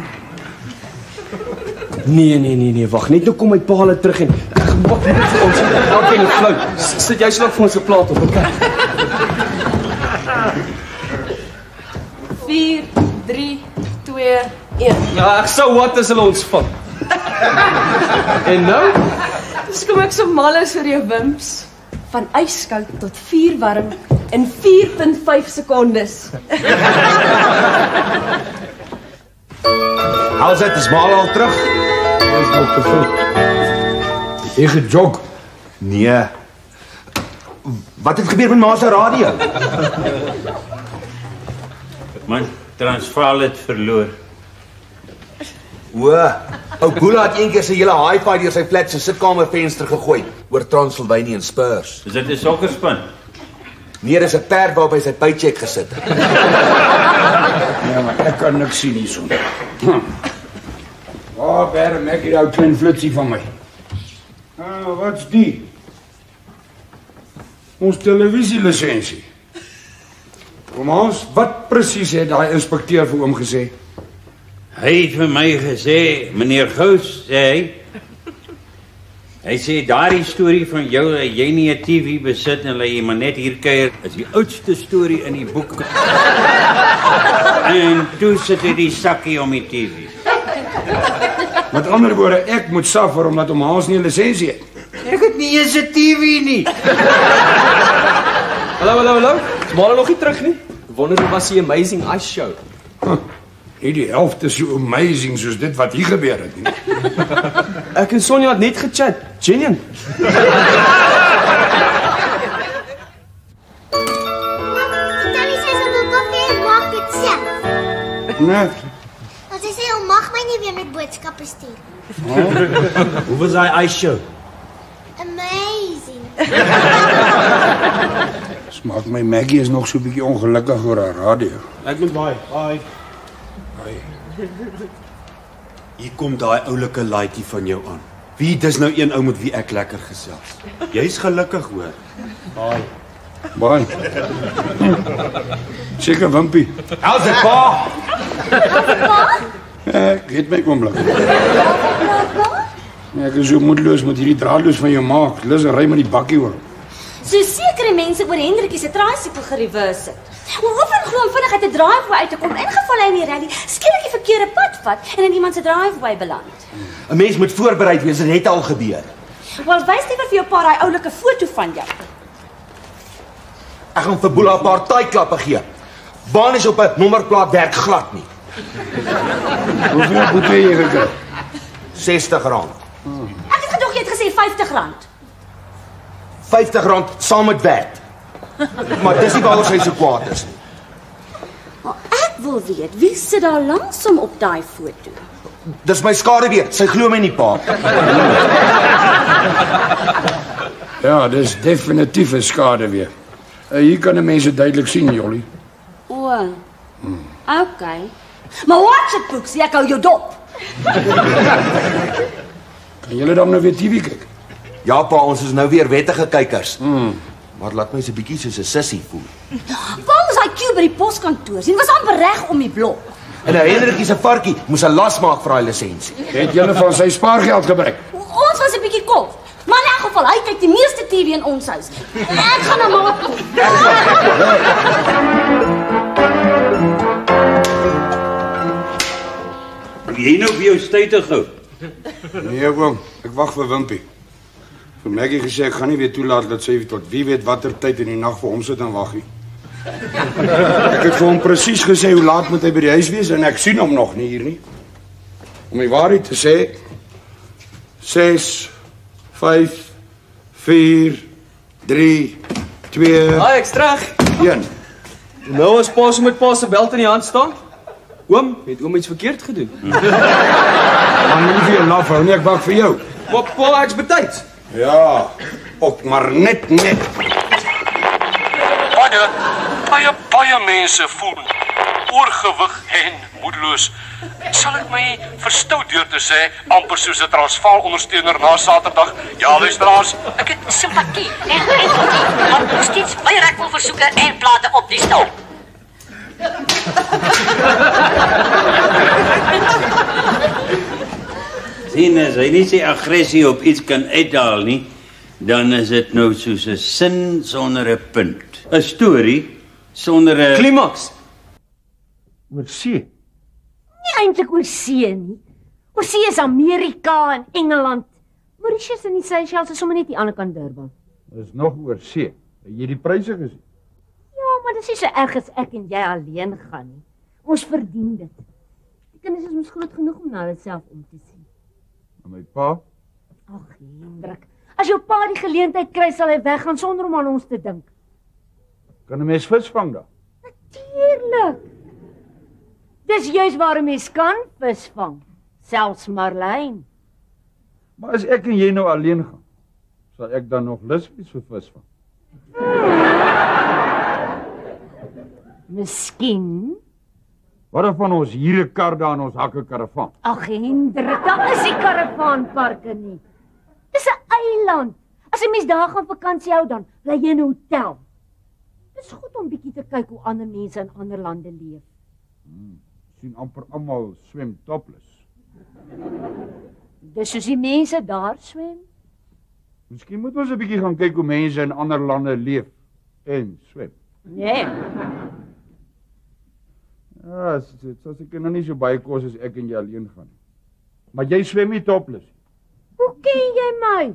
Nee, wag, net nou kom my pa hulle terug en ek maak dit vir ons. Maak jy 'n flou. Sit jy sluk vir ons 'n plaat op, okay?
4, 3, 2, 1.
Ja, ek sou wat as hulle ons vat. En nou?
Dis kom ek so mal is vir jou Wimps. Van ijskoud tot 4 warm in 4.5 sekondes.
Alsit, is maar al terug.
Ons nog te vroeg. Jy gejog?
Nee. Wat het gebeur met ma se radio?
Man, Transvaal het verloor.
Ou Boela het eendag sy hele hi-fi deur sy flat se sitkamervenster gegooi oor Transylvanië en Spurs.
Is dit 'n sokkerspan?
Nee, dis 'n perd waarop hy sy paycheck gesit het.
Ja, maar ek kan niks sien hierson. Waar bere maak jy nou klein flitsie van my? Wat's die? Ons televisielisensie. Kom ons, wat presies het daai inspekteur vir oom gesê?
Hy het vir my gesê, meneer Gous, sê hy sê daardie storie van jou dat jy nie 'n TV besit en dat jy maar net hier kuier, is die oudste storie in die boek. En toe sit hy die sakkie om die TV.
Met ander woorde, ek moet suffer omdat om Hans nie 'n lisensie het.
Ek het nie eens 'n TV nie.
Hallo. Is maar nog nie terug nie. Wonder hoe was die Amazing Ice Show?
Nie die helfte so amazing soos dit wat hier gebeur het nie.
Ek en Sonja het net gechat. Genien.
Tannie sê sy wil koffie en maak dit self.
Nee.
Want sy sê hom mag my nie weer met boodskappe stuur.
Hoe was daai ice show?
Amazing.
Smaak my Maggie is nog so 'n bietjie ongelukkig oor haar radio.
Ek moet baie. Bye. Hier kom daai oulike laaitjie van jou aan. Wie, dis nou een ou met wie ek lekker gesels. Jy's gelukkig hoor.
Baie. Seker Wimpie.
How's it, pa?
Ek het my oomblik. Ek is so moedeloos met hierdie draadloos van jou maak. Lus ry met die bakkie oor.
So sekere mense oor Hendrikie se tricycle gereverse het. Hoe van glo vinnig uit 'n driveway uit te kom, ingeval hy in die rally, skielik die verkeerde pad vat en in iemand se driveway beland.
'n Mens moet voorbereid wees, dit het al gebeur.
Wel, wys liewer vir jou pa daai oulike foto van jou.
Ek gaan vir Boela 'n paar taaiklappe gee. Baan is op 'n nommerplaat werk glad nie.
Hoeveel boete jy gekry?
R60.
Ek het gedog jy het gesê R50.
R50 saam met werk. Maar dis nie waaroor sy so kwaad is nie.
Maar ek wil weet, wie sit daar langs hom op daai foto?
Dis my skaduwee, sy glo my nie, pa.
Ja, dis definitief 'n skade weer. Hier kan die mense duidelik sien, Jolly.
O. Okay. Maar watch it, Boeksie, ek hou jou dop.
Kan julle dan nou weer TV kyk?
Ja, pa, ons is nou weer wettige kykers. Maar laat my so 'n bietjie soos 'n sussie voel.
Waar was hy Q by die poskantoor? Sien, was amper reg om die blok.
En Hendrikie se varkie moes 'n las maak vir daai lisensie.
Het julle van sy spaargeld gebruik?
Ons was 'n bietjie kop. Maar in elk geval, hy kyk die meeste TV in ons huis. Ek gaan na ma toe.
Jy nou vir jou stuite gou.
Nee, oom, ek wag vir Wimpie. Vir Maggie gesê ek gaan nie weer toelaat dat sy tot wie weet watter tyd in die nag vir hom sit en wag nie. Ek het vir hom presies gesê hoe laat moet hy by die huis wees en ek sien hom nog nie hier nie. Om die waarheid te sê, 6, 5, 4, 3, 2...
Hi, ek's terug.
1.
Nou as pa so met pa se belt in die hand staan. Oom, het oom iets verkeerd gedoen?
Man, moet nie vir jou laf hou nie, ek wag vir jou.
Maar pa, ek's betyds.
Ja, ook maar net.
Baie mense voel oorgewig en moedeloos. Sal ek my verstout deur te sê, amper soos 'n Transvaal ondersteuner na Saterdag. Ja, luisteraars,
Ek het simpatie en empatie, maar nog steeds baie rekvol versoeke en plate op die stal.
Sien, as hy nie sy aggressie op iets kan uithaal nie, dan is dit nou soos 'n sin sonder 'n punt. 'n Storie sonder 'n
klimaks.
Oor see.
Nie eintlik oor see nie. Oor see is Amerika en Engeland. Mauritius en die Seychelles is sommer net die ander kant Durban.
Dis nog oor see. Het jy die pryse gesien?
Ja, maar dis nie so erg as ek en jy alleen gaan nie. Ons verdien dit. Die kinders is ons groot genoeg om na hulle self om te sien.
En my pa?
Ag, Hendrik. As jou pa die geleentheid kry, sal hy weggaan sonder om aan ons te dink.
Kan 'n mens vis vang dan?
Tuurlik. Dis juist waar 'n mens kan vis vang. Selfs marlyn.
Maar as ek en jy nou alleen gaan, sal ek dan nog lus wees vir vis vang?
Miskien.
Wat van ons hier 'n kar daar in ons hakke karavaan?
Ag, Hendrik, daar is nie karavaanparke nie. Dis 'n eiland. As 'n mens daar gaan vakansie hou, dan bly jy in 'n hotel. Dis goed om bietjie te kyk hoe ander mense in ander lande leef.
Sien amper almal swem topless.
Dis soos die mense daar swem.
Miskien moet ons 'n bietjie gaan kyk hoe mense in ander lande leef en swem.
Nee.
Ja, soos ek nou nie so baie kos as ek en jy alleen gaan nie. Maar jy swem nie topless nie.
Hoe ken jy my?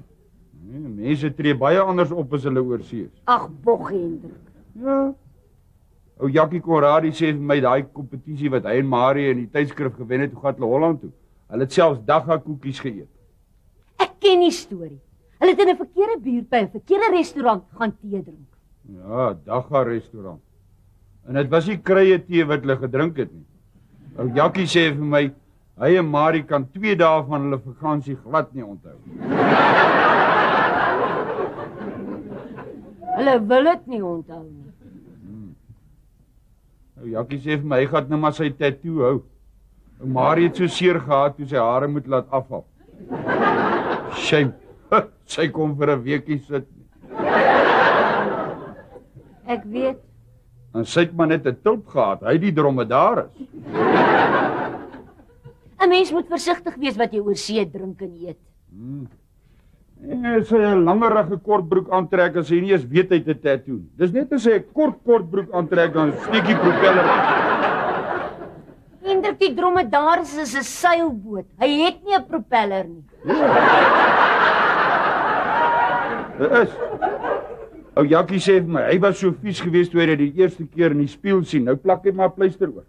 Nee, mense tree baie anders op as hulle oor see is.
Ag, bog, Hendrik.
Ja. Ou Jackie Conradie sê vir my daai kompetisie wat hy en Marie in die tydskrif gewen het, hoe gaan hulle Holland toe? Hulle het selfs dagga koekies geëet.
Ek ken die storie. Hulle het in 'n verkeerde buurt by 'n verkeerde restaurant gaan tee drink.
Ja, dagga restaurant. En dit was nie krye tee wat hulle gedrink het nie. Ou Jackie sê vir my, hy en Marie kan 2 dae van hulle vakansie glad nie onthou.
Hulle wil dit nie onthou nie.
Ou Jackie sê vir my, hy gaan nou maar sy tattoo hou. Ou Marie het so seer gehad toe sy hare moet laat afval. Shame. Sy kom vir 'n weekie sit nie.
Ek weet.
En sy het maar net 'n tulp gehad, hy die dromedaris.
'n Mens moet versigtig wees wat jy oor see drink en eet.
En sy 'n langerige kortbroek aantrek as hy nie eens weet hy het 'n tattoo. Dis net as hy 'n kortbroek aantrek dan steek die propeller.
Hendrik, die dromedaris is 'n seilboot. Hy het nie 'n propeller nie.
Dit is. Ou Jackie sê vir my, hy was so vies geweest toe hy dit die eerste keer in die spieël sien. Nou plak hy maar pleister oor.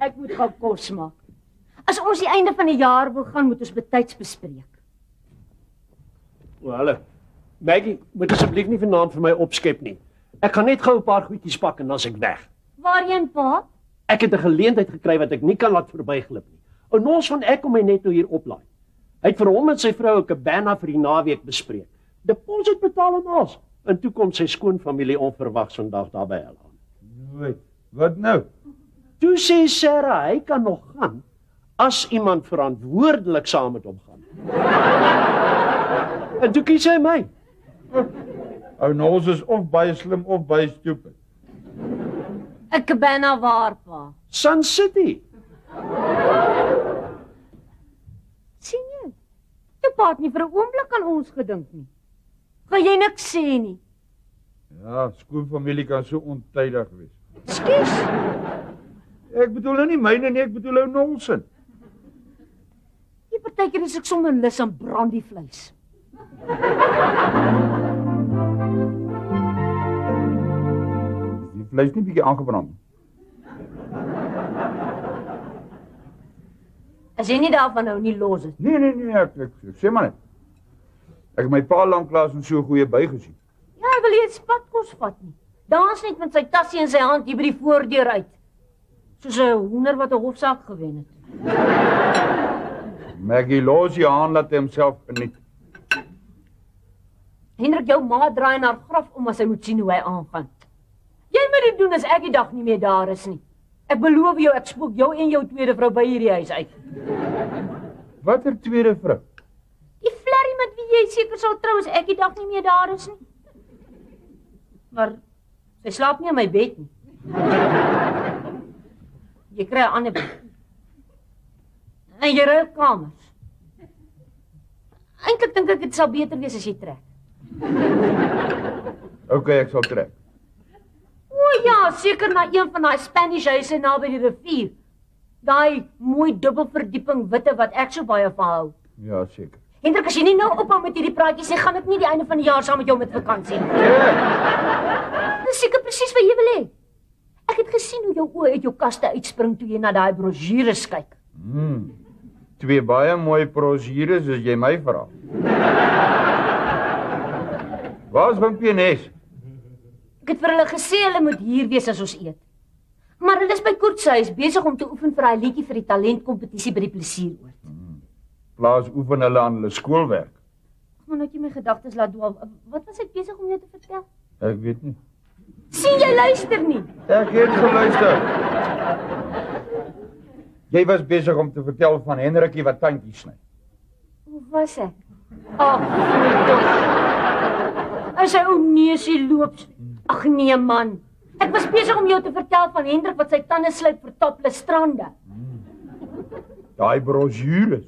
Ek moet gou kos maak. As ons die einde van die jaar wil gaan, moet ons betyds bespreek.
O, hallo. Maggie, moet asseblief nie vanaand vir my opskep nie. Ek gaan net gou 'n paar goedjies pak en dan's ek weg.
Waarheen, pa?
Ek het 'n geleentheid gekry wat ek nie kan laat verbyglip nie. Ons van ek kom my net nou hier oplaai. Hy het vir hom en sy vrou 'n cabana vir die naweek bespreek. deposit betaal en alles. En toe kom sy skoonfamilie onverwags vandag daar by hulle aan.
Nooit. Wat nou?
Toe sê Sarah, hy kan nog gaan, as iemand verantwoordelik saam met hom gaan. En toe kies hy my.
Ou Nols is of baie slim of baie stupid.
Ek ben na waar, pa?
Sun City.
Sien jy? Jou pa het nie vir 'n oomblik aan ons gedink nie. Gaan jy niks sê nie?
Ja, skoonfamilie kan so ontydig wees.
Skus.
Ek bedoel nou nie myne nie, ek bedoel ou Nolsen.
Die partykeer is ek sommer lus aan brandievleis.
Die vleis nie bietjie aangebrand.
As jy nie daarvan nou nie los het.
Nee, ek sê maar net. Ek het my pa lanklaas in so 'n goeie by gesien.
Ja, hy wil nie eens padkos vat nie. Dans net met sy tassie in sy hand hier by die voordeur uit. Soos 'n hoender wat 'n hofsaak gewen het.
Maggie los jy aan laat hy homself geniet.
Hendrik, jou ma draai na haar graf om as sy moet sien hoe hy aangaan. Jy moet dit doen as ek die dag nie meer daar is nie. Ek beloof jou, ek spook jou en jou tweede vrou by hierdie huis uit.
Watter tweede vrou?
Die flerrie met wie jy seker sal trou as ek die dag nie meer daar is nie. Maar sy slaap nie in my bed nie. Jy kry 'n ander bed. En jy ry kamers. Eintlik dink ek dit sal beter wees as jy trek.
Okay, ek sal trek.
O ja, seker na een van daai Spanish huise naby die rivier. Daai mooi dubbelverdieping witte wat ek so baie van hou.
Ja, seker.
Hendrik, as jy nie nou ophou met hierdie praatjies sê, gaan ek nie die einde van die jaar saam met jou met vakansie nie. Dis seker presies wat jy wil hê. Ek het gesien hoe jou oë uit jou kaste uitspring toe jy na daai brosjures kyk.
Twee baie mooi brosjures as jy my vra. Waar is Wimpie en Nes?
Ek het vir hulle gesê hulle moet hier wees as ons eet. Maar hulle is by Koert se huis besig om te oefen vir daai liedjie vir die talentkompetisie by die plesieroord.
Plaas oefen hulle aan hulle skoolwerk.
Maar nou het jy my gedagtes laat dwaal. Wat was ek besig om jou te vertel?
Ek weet nie.
Sien jy luister nie?
Ek het geluister. Jy was besig om te vertel van Henrikie wat tandjies sny.
Hoe was ek? Ag, as hy ou neusie loop. Ag nee man. Ek was besig om jou te vertel van Hendrik wat sy tande slyp vir topless strande.
Daai brosjures.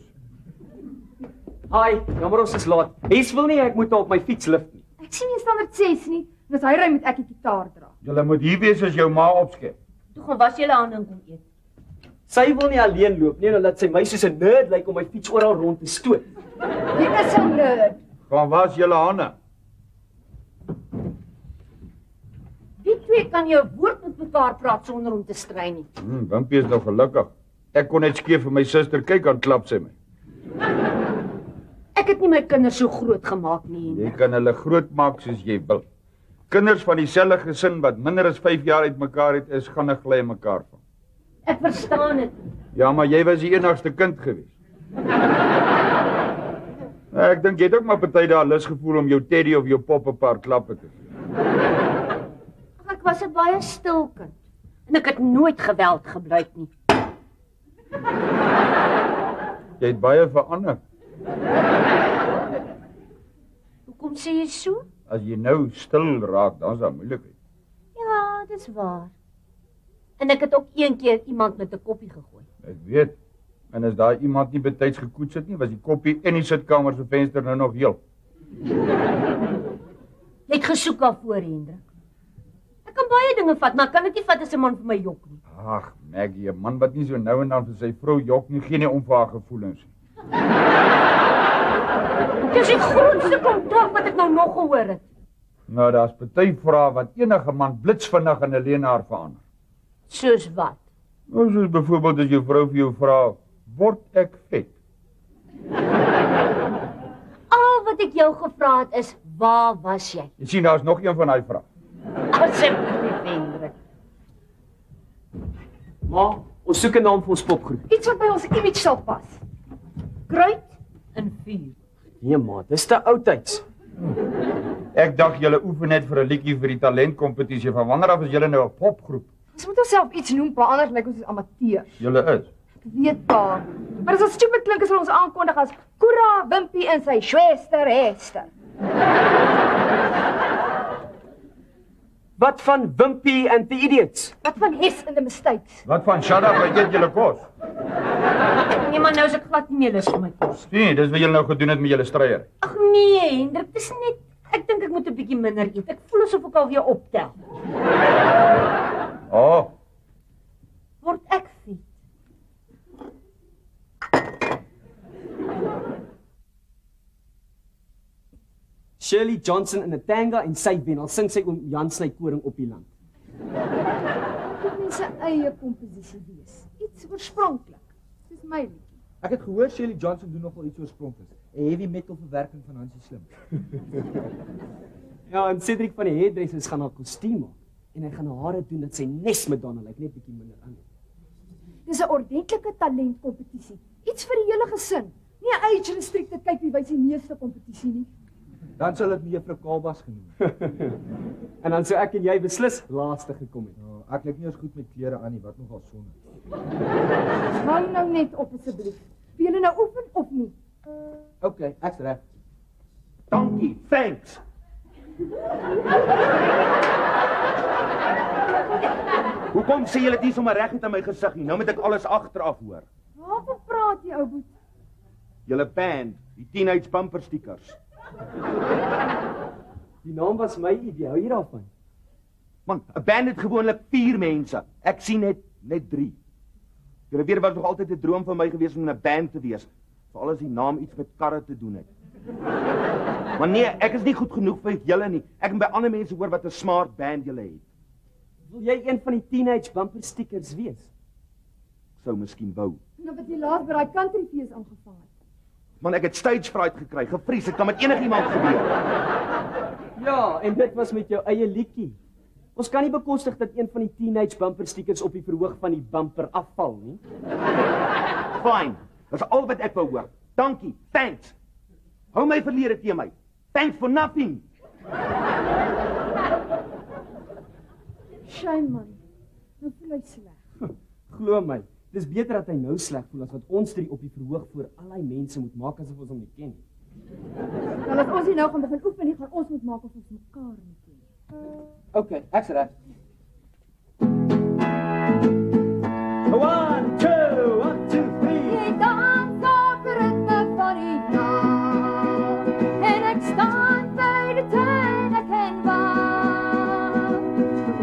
Hi, jammer ons is laat. Hes wil nie ek moet op my fiets lift nie.
Ek sien nie standaard 6 nie. Dis hy ry met ek die gitaar dra.
Julle moet hier wees as jou ma opskep.
Toe gaan was julle hande en kom eet.
Sy wil nie alleen loop nie en laat sy my soos 'n nerd lyk om my fiets oral rond te stoot.
Jy is 'n nerd.
Gaan was julle hande.
Die twee kan jou woord met mekaar praat sonder om te strei nie.
Wimpie is nog gelukkig. Ek kon net skeef vir my suster kyk en klap sy my.
Ek het nie my kinders so groot gemaak nie.
Jy kan hulle groot maak soos jy wil. Kinders van dieselfde gesin wat minder as 5 jaar uitmekaar het, is gaan gly mekaar van.
Ek verstaan dit.
Ja, maar jy was die enigste kind gewees. Ek dink jy het ook maar party daar lus gevoel om jou Teddy of jou pop 'n paar klappe te gee.
Ek was 'n baie stil kind en ek het nooit geweld gebruik nie.
Jy het baie verander.
Hoekom sê jy so?
As jy nou stil raak, dan is daar moeilikheid.
Ja, dis waar. En ek het ook een keer iemand met 'n koppie gegooi.
Ek weet. En as daai iemand nie betyds gekoets het nie, was die koppie in die sitkamer se venster nou nog heel.
Net gesoek daarvoor, Hendrik. Ek kan baie dinge vat, maar kan ek nie vat as 'n man vir my jok nie.
Ag, Maggie, 'n man wat nie so nou en dan vir sy vrou jok nie, gee nie om vir haar gevoelens nie.
Dis die grootste kontak wat ek nou nog gehoor het.
Nou, daar's party vrae wat enige man blitsvinnig in 'n leenaar verander.
Soos wat?
Nou, soos byvoorbeeld as jou vrou vir jou vra, word ek vet?
Al wat ek jou gevra het is, waar was jy?
Jy sien, daar's nog een van daai vrae.
Asseblief, Hendrik.
Ma, ons soek 'n naam vir ons popgroep.
Iets wat by ons image sal pas.
Kruit en vuur.
Nee ma, dis te oudtyds.
Ek dacht julle oefen net vir 'n liedjie vir die talentkompetisie. Van wanneer af is julle nou 'n popgroep?
Ons moet onsself iets noem, pa, anders lyk ons soos amateurs.
Julle is.
Ek weet, pa. Maar as ons stupid klink, sal ons aankondig as Koera Wimpie en sy Schwester Hester.
Wat van Wimpy and the Idiots?
Wat van Hes and the Mistakes?
Wat van shut up, ek eet julle kos.
Nee, maar nou is ek glad nie meer lus vir my kos.
Sien, dis wat julle nou gedoen het met julle stryer.
Ag nee, Hendrik, dis net ek dink ek moet 'n bietjie minder eet. Ek voel asof ek alweer optel.
Oh,
Word ek fit?
Shirley Johnson in 'n tanga en sy wen, al sing sy oom Jan Sny koring op die land.
Dit moet sy eie komposisie wees. Iets oorspronklik. Soos my liedjie.
Ek het gehoor Shirley Johnson doen nogal iets oorspronkliks. 'n Heavy metal verwerking van Hansie Slim.
Ja, en Cedric van die Hairdressers gaan haar kostuum maak. En hy gaan haar hare doen dat sy nes Madonna lyk, net bietjie minder aan.
Dis 'n ordentlike talentkompetisie. Iets vir die hele gesin. Nie 'n age restricted kyk wie wys die meeste kompetisie nie.
Dan sal dit mevrou Kalbas genoem.
En dan sou ek en jy beslis laaste gekom het.
Ja, ek lyk nie eens goed met klere aan nie, wat nogal sonde.
Hou nou net op asseblief. Wil julle nou oefen of nie?
Okay, ek's reg.
Dankie, thanks. Hoekom sê julle dit nie sommer reg in my gesig nie? Nou moet ek alles agteraf hoor.
Waarvan praat jy, ou boet?
Julle band, die Teenage Bumper Stickers.
Die naam was my idee, hou jy daarvan?
Man, 'n band het gewoonlik 4 mense. Ek sien net 3. Julle weet, was nog altyd 'n droom van my gewees om in 'n band te wees, veral as die naam iets met karre te doen het. Maar nee, ek is nie goed genoeg vir julle nie. Ek moet by ander mense hoor wat 'n smart band julle het.
Wil jy een van die Teenage Bumper Stickers wees?
Ek sou miskien wou.
Nou wat jy laat by daai countryfees aangevang het.
Man, ek het stage fright gekry, gevries, dit kan met enigiemand gebeur.
Ja, en dit was met jou eie liedjie. Ons kan nie bekostig dat een van die Teenage Bumper Stickers op die verhoog van die bumper afval nie.
Fine, dis al wat ek wou hoor. Dankie, thanks. Hou my verlede teen my. Thanks for nothing.
Shame man. Nou voel hy sleg.
Glo my, dis beter dat hy nou sleg voel as wat ons 3 op die verhoog voor al die mense moet maak asof ons hom nie ken nie.
Dan as ons nie nou gaan begin oefen nie, gaan ons moet maak of ons mekaar nie ken.
Okay, ek's reg.
1, 2, 1, 2, 3.
Jy dans op die ritme van die nacht. En ek staan by die tuin, ek ken waar.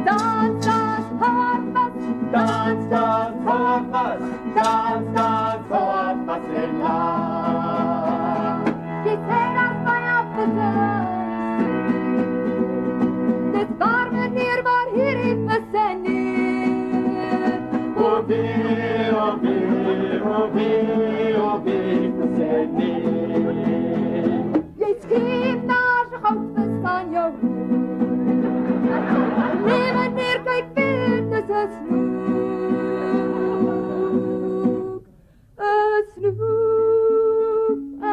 Dans, dans, hard vast. Dans, dans, hard vast. Dans, dans, hard vast en laag. Jy sê dat my afgetuin. Dit waar meneer, maar hier het my sê neer. Oh wee, oh wee, oh wee, oh wee, my sê neer. Jy skiep daar so goudvis van jou. Nee meneer, kyk weer, dis 'n snoek. 'n snoek, 'n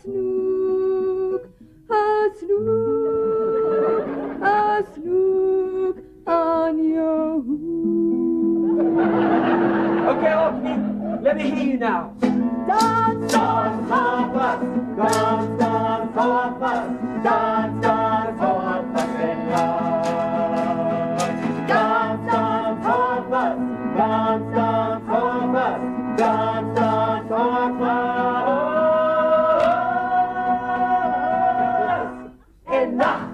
snoek, 'n snoek, 'n snoek aan jou hoek.
Okay, Orkney, let me hear you now.
Dans, dans, hoppers, dans, dans, hoppers, dans, dans, hoppers en laag. Dans, dans, hoppers, dans, dans, hoppers, dans, dans, hoppers en laag.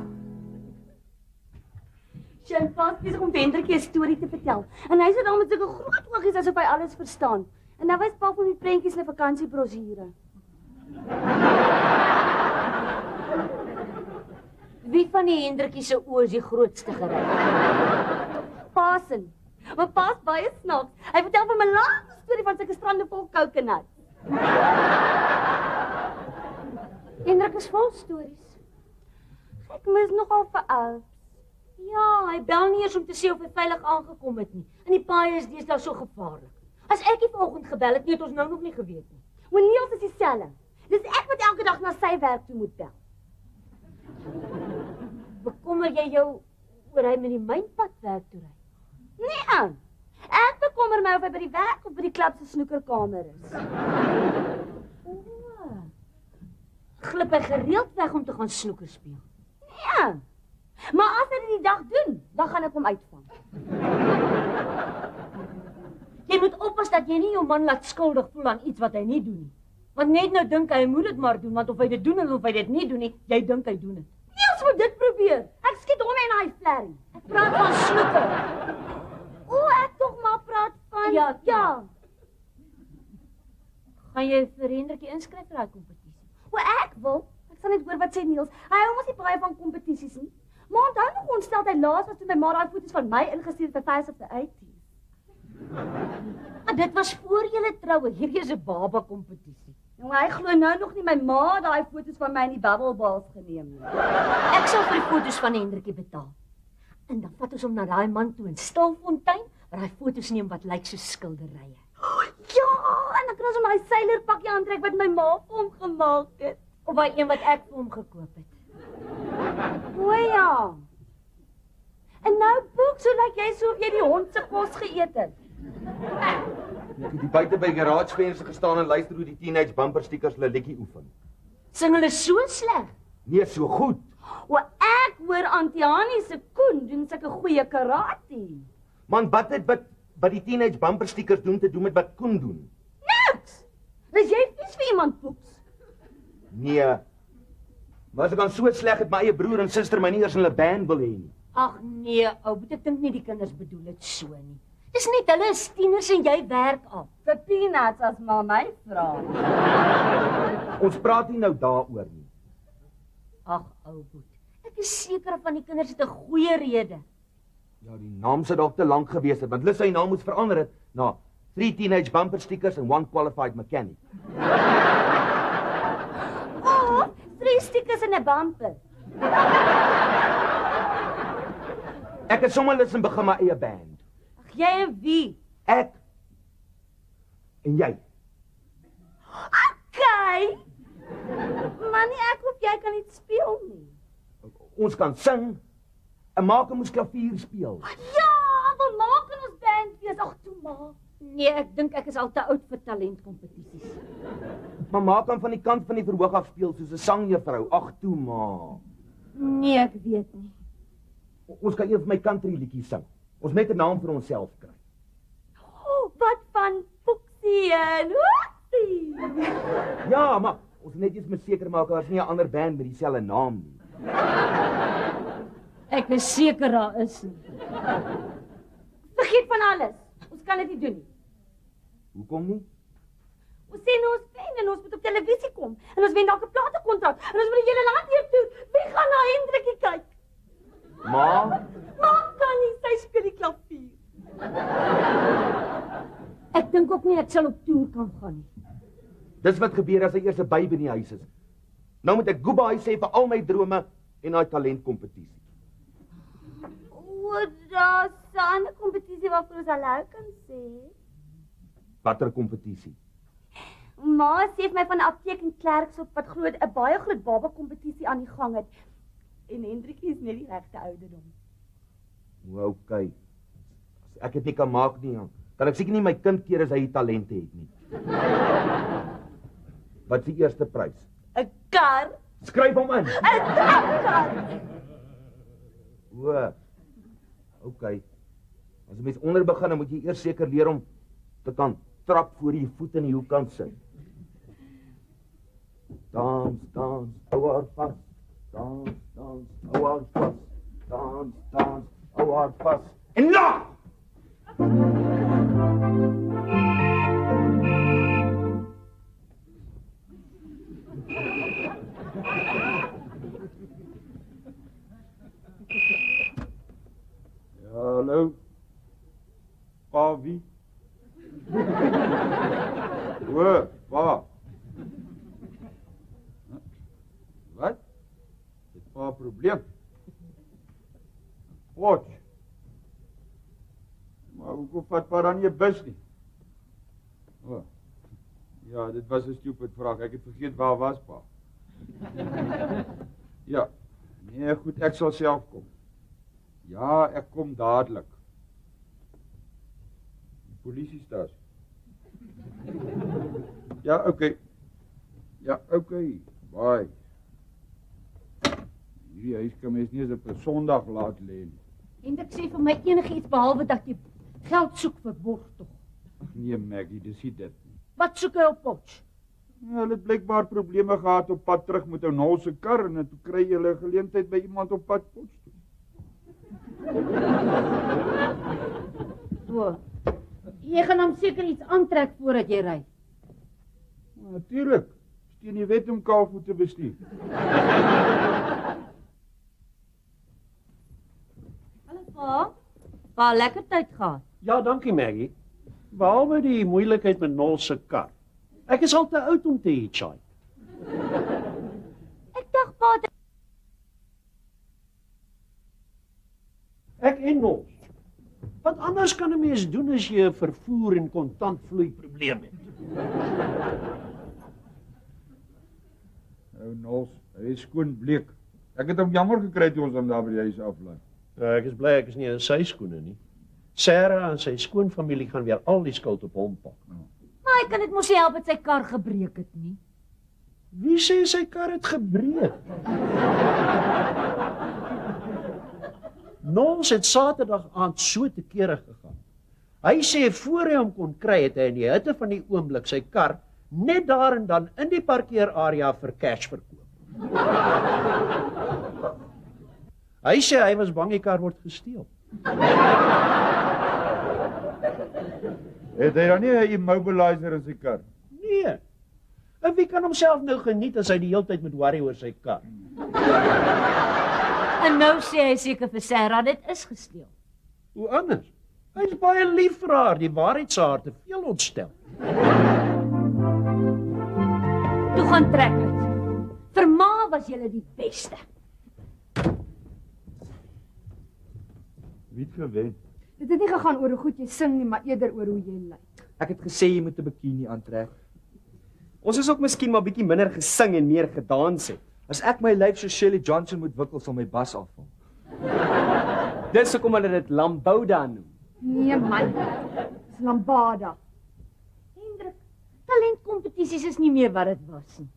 Sjoe, pas besig om Hendrikie 'n storie te vertel. En hy sit daar met sulke groot oogies asof hy alles verstaan. En nou wys pa van die prentjies en vakansiebrosjure. Wie van die Hendrikie se oë is die grootste gerig? Pasen. Maar pas baie snaaks. Hy vertel van 'n lang storie van sulke strande vol coconut. Hendrik is vol stories. Ek mis nogal vir Alf. Ja, hy bel nie eers om te sê of hy veilig aangekom het nie. En die paaie is deesdae so gevaarlik. As ek nie vanoggend gebel het nie, het ons nou nog nie geweet nie. Want Niels is dieselfde. Dis ek wat elke dag na sy werk toe moet bel. Bekommer jy jou oor hy met die mynpad werk toe ry?
Nee. Ek bekommer my of hy by die werk of by die klub se snoekerkamer is.
Glip hy gereeld weg om te gaan snoeker speel?
Nee. Maar as hy dit die dag doen, dan gaan ek hom uitvang.
Jy moet oppas dat jy nie jou man laat skuldig voel aan iets wat hy nie doen nie. Want net nou dink hy moet dit maar doen, want of hy dit doen of hy dit nie doen nie, jy dink hy doen dit.
Niels moet dit probeer. Ek skiet hom en hy flerry.
Ek praat van snoeker.
Ek tog maar praat van
Ja.
Gaan jy vir Hendrikie inskryf vir daai kompetisie? Ek wil. Ek sal net hoor wat sê Niels. Hy hou mos nie baie van kompetisies nie. Maar onthou nog ontstel hy laas was toe my ma daai foto's van my ingestuur het vir Face of the 80s.
Maar dit was voor julle troue. Hierdie is 'n baba kompetisie.
Hy glo nou nog nie my ma daai foto's van my in die bubbleballs geneem nie.
Ek sal vir die foto's van Hendrikie betaal. En dan vat ons hom na daai man toe in Stilfontein waar hy foto's neem wat lyk soos skilderye.
Ja, en dan kan ons hom hy seilerpakkie aantrek wat my ma vir hom gemaak het.
Of hy een wat ek vir hom gekoop het.
O ja. En nou boek, so lyk jy so of jy die hond se kos geëet het.
Ek het buite by garagevenster gestaan en luister hoe die teenage bumper stickers hulle liedjie oefen.
Sing hulle so sleg?
Nee, so goed.
Ek hoor Antiani se Koen doen sulke goeie karate.
Man, wat die teenage bumper stickers doen te doen met wat Koen doen?
Niks. Is jy vies vir iemand poeps?
Nee. Maar as ek dan so sleg het my eie broer en suster my nie eers in hulle band wil hê nie.
Ag nee, ou, ek dink nie die kinders bedoel dit so nie. Dis net hulle is tieners en jy werk af.
Vir peanuts as ma my vra.
Ons praat nie nou daaroor nie.
Ag ou boet. Ek is seker van die kinders het 'n goeie rede.
Ja, die naam sou dalk te lank gewees het, want hulle sy naam moes verander het na 3 teenage bumper stickers and 1 qualified mechanic.
3 stickers en 'n bumper.
Ek het sommer lus en begin my eie band.
Ag, jy en wie?
Ek en jy.
Okay. Maar nie ek of jy kan iets speel nie.
Ons kan sing en maak ons klavier speel.
Ja, dan maak ons band wees. Ag, toe maar.
Nee, ek dink ek is al te oud vir talentkompetisies.
Maar maak hom van die kant van die verhoog af speel soos 'n sangjuffrou. Ag, toe maar.
Nee, ek weet nie.
Ons kan een van my country liedjies sing. Ons net 'n naam vir onsself kry.
Wat van Foxie en Hoxie?
Ja, maar ons net eens moet seker maak daar's nie 'n ander band met dieselfde naam nie.
Ek is seker daar is nie.
Vergeet van alles. Ons kan dit nie doen nie.
Hoekom nie?
Ons sê nou ons wen en ons moet op televisie kom. En ons wen dalk 'n platekontrak. En ons moet die hele land hier toe. Wie gaan na Hendrikie kyk?
Ma?
Ma kan nie, sy speel die klavier.
Ek dink ook nie ek sal op toer kan gaan nie.
Dis wat gebeur as hy eers 'n baby in die huis is. Nou moet ek goodbye sê vir al my drome en daai talentkompetisie.
Daar's 'n ander kompetisie waarvoor ons alou kan sê.
Watter kompetisie?
Ma sê vir my van 'n apteek in Klerksdorp wat glo 'n baie groot baba kompetisie aan die gang het. En Hendrikie is net die regte ouderdom.
Okay. As ek dit nie kan maak nie, kan ek seker nie my kind keer as hy talente het nie. Wat is die eerste prys?
'n Kar.
Skryf hom in.
'n Kar.
O. Okay. As 'n mens onder begin, dan moet jy eers seker leer om te kan trap voor jy voet in die hoek kan sit. Dans, dans, hou haar vas. Dans, dans, hou haar vas. Dans, dans, hou haar vas. En lag!
Ja, hallo. Pa wie? O, pa. Wat? Dit pa probleem. Wat? Maar hoekom vat pa dan nie 'n bus nie? O. Ja, dit was 'n stupid vraag. Ek het vergeet waar was pa. Ja. Nee, goed, ek sal self kom. Ja, ek kom dadelik. Die polisiestasie. Ja, okay. Ja, okay. Bye. Hierdie huis kan mens nie eens op 'n Sondag laat lê nie.
Hendrik sê vir my enigiets behalwe dat jy geld soek vir borgtog.
Nee, Maggie, dis nie dit nie.
Wat soek hy op Potch?
Ja, hulle het blykbaar probleme gehad op pad terug met ou Nol se kar en toe kry jy 'n geleentheid by iemand op pad Potch toe.
So. Jy gaan hom seker iets aantrek voordat jy ry.
Natuurlik. Teen die wet om kaalvoet te bestuur.
Hallo pa. Pa, lekker tyd gehad.
Ja, dankie Maggie. Behalwe die moeilikheid met Nol se kar. Ek is al te oud om te hitchhike.
Ek dink pa,
Ek en Nol. Wat anders kan 'n mens doen as jy 'n vervoer en kontantvloei probleem het?
Ou Nol, hy is skoon bleek. Ek het hom jammer gekry toe ons hom daar by die huis aflaai.
Ja, ek is bly ek is nie in sy skoene nie. Sarah en sy skoonfamilie gaan weer al die skuld op hom pak.
maar hy kan dit mos nie help dat sy kar gebreek het nie.
Wie sê sy kar het gebreek? Nols het Saterdag aand so te kere gegaan. Hy sê voor hy hom kon kry het hy in die hitte van die oomblik sy kar net daar en dan in die parkeerarea vir cash verkoop. Hy sê hy was bang die kar word gesteel.
Het hy dan nie 'n immobilizer in sy kar?
Nee. En wie kan homself nou geniet as hy die hele tyd moet worry oor sy kar?
En nou sê hy seker vir Sarah dit is gesteel.
Hoe anders? Hy's baie lief vir haar, die waarheid sou haar te veel ontstel.
Toe gaan trek uit. Vir ma was julle die beste.
Wie het gewen?
Dit het nie gegaan oor hoe goed jy sing nie, maar eerder oor hoe jy lyk.
Ek het gesê jy moet 'n bikini aantrek.
Ons is ook miskien maar bietjie minder gesing en meer gedans het.
As ek my lyf so Shirley Johnson moet wikkel, sal my bas afval.
Dis hoekom hulle dit Lambada noem.
Nee man, dis lambada.
Hendrik, talentkompetisies is nie meer wat dit was nie.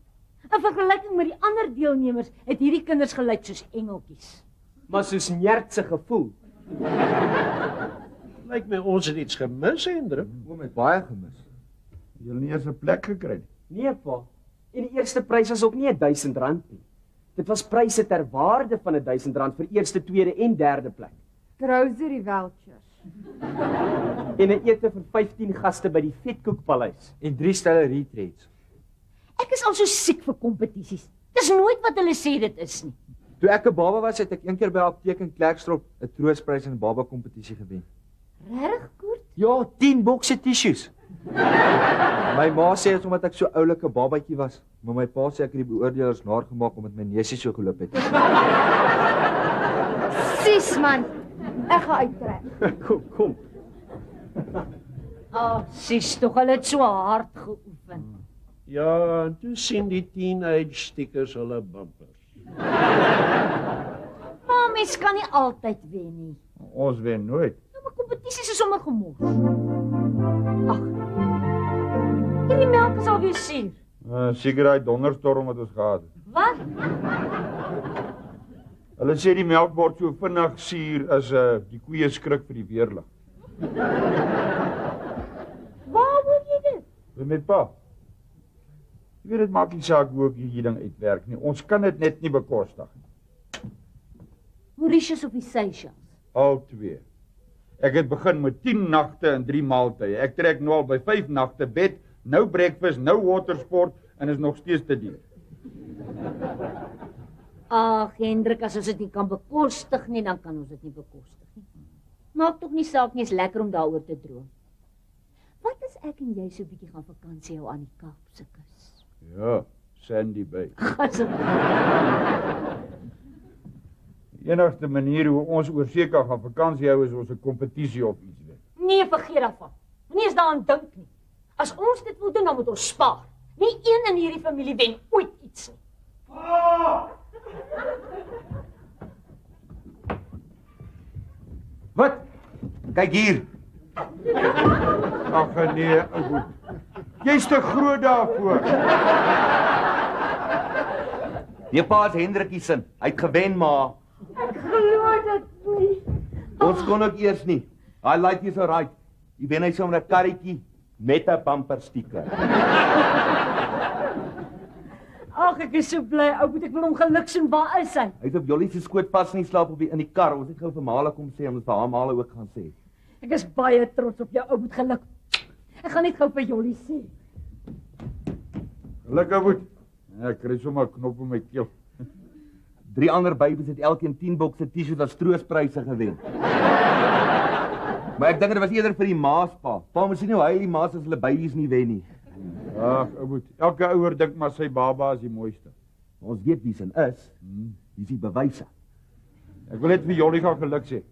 In vergelyking met die ander deelnemers het hierdie kinders gelyk soos engeltjies.
Maar soos njertse gevoel.
Lyk my ons het iets gemis, Hendrik.
Oom het baie gemis.
Jy het nie eens 'n plek gekry nie.
Nee pa. En die eerste prys was ook nie R1000 nie. Dit was pryse ter waarde van R1000 vir eerste, tweede en derde plek.
Grocery vouchers.
En 'n ete vir 15 gaste by die Vetkoekpaleis.
En 3 stelle retreats.
Ek is al so siek vir kompetisies. Dis nooit wat hulle sê dit is nie.
Toe ek 'n baba was, het ek een keer by 'n apteek in Klerksdorp 'n troostprys in 'n baba kompetisie gewen.
Regtig, Koert?
Ja, 10 bokse tissues. My ma sê dit omdat ek so oulike babatjie was, maar my pa sê ek het die beoordelers naar gemaak omdat my neusie so geloop het.
Sis man, ek gaan uittrek.
Kom.
Sis, tog hulle het so hard geoefen.
Ja, en toe sien die teenage stickers hulle bumpers.
Maar mens kan nie altyd wen nie.
Ons wen nooit.
Nou, maar kompetisies is sommer gemors. Ag. Hierdie melk is alweer suur.
Seker daai donderstorm wat ons gehad het.
Wat?
Hulle sê die melk word so vinnig suur as die koeie skrik vir die weerlig.
Waar hoor jy dit?
Met pa. Jy weet dit maak nie saak hoe ek hierdie ding uitwerk nie. Ons kan dit net nie bekostig nie.
Mauritius of die Seychelles?
Al twee. Ek het begin met 10 nagte en 3 maaltye. Ek trek nou al by 5 nagte bed, nou breakfast, nou watersport en is nog steeds te duur.
Ag, Hendrik, as ons dit nie kan bekostig nie, dan kan ons dit nie bekostig nie. Maak tog nie saak nie, is lekker om daaroor te droom. Wat as ek en jy so 'n bietjie gaan vakansie hou aan die Kaapse kus?
Ja, Sandy Bay.
Asseblief.
Die enigste manier hoe ons oor see kan gaan vakansie hou is ons 'n kompetisie of iets wen.
Nee, vergeet daarvan. Moenie eens daaraan dink nie. As ons dit wil doen, dan moet ons spaar. Nie een in hierdie familie wen ooit iets nie.
Wat? Kyk hier.
Ag nee, ou boet. Jy's te groot daarvoor.
Die pa is Hendrikie se. Hy het gewen, ma.
Ek glo dit nie.
Ons kon ook eers nie. Hy like is alright. Jy wen hy sommer 'n karretjie met 'n bumper sticker.
Ag, ek is so bly. Ou moet ek wil hom geluk sien. Waar is hy?
Hy's op Jollie se skoot vas in die slaap op in die kar. Ons het gou vir Male kom sê, ons vir haar Male ook gaan sê.
Ek is baie trots op jou ou moet geluk. Ek gaan net gou vir Jollie sê.
Geluk ou boet. Ek kry sommer 'n knop in my keel.
3 ander babies het elkeen 10 bokse tissues as troospryse gewen. Maar ek dink dit was eerder vir die ma's pa. Pa moes nie nou huil die ma's as hulle babies nie wen nie.
Ag, ou boet. Elke ouer dink maar sy baba is die mooiste.
Ons weet wie sin is. Wie is die bewyse?
Ek wil net vir Jollie gaan geluk sê.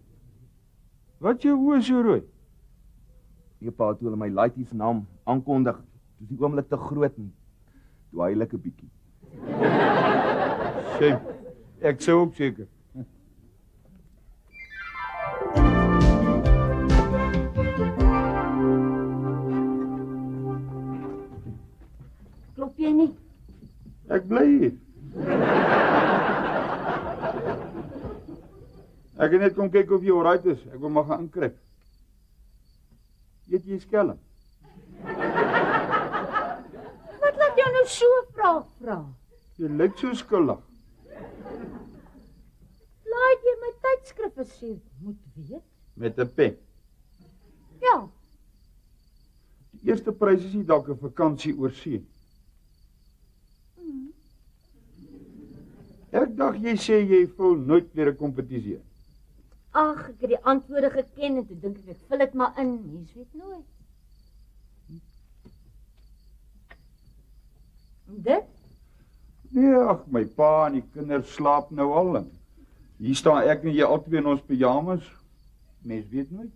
Wat jou oë so rooi?
Die pa toe hulle my laitie se naam aankondig, dis die oomblik te groot nie. Toe heilig 'n bietjie.
Shame. Ek sou ook seker.
Klop jy nie?
Ek bly hier. Ek het net kom kyk of jy alright is. Ek wil maar gaan inkryp. Eet jy skelm?
Wat laat jou nou so vra?
Jy lyk so skuldig.
Laat jy my tydskrifte sê, moet weet.
Met 'n pen.
Ja,
Die eerste prys is nie dalk 'n vakansie oor see. Ek dink jy sê jy voel nooit weer 'n kompetisie.
ag, ek het die antwoorde geken en toe dink ek vul dit maar in, mens weet nooit. En dit?
Nee, ag, my pa en die kinders slaap nou al. En hier staan ek en jy albei in ons pyjamas. Mens weet nooit.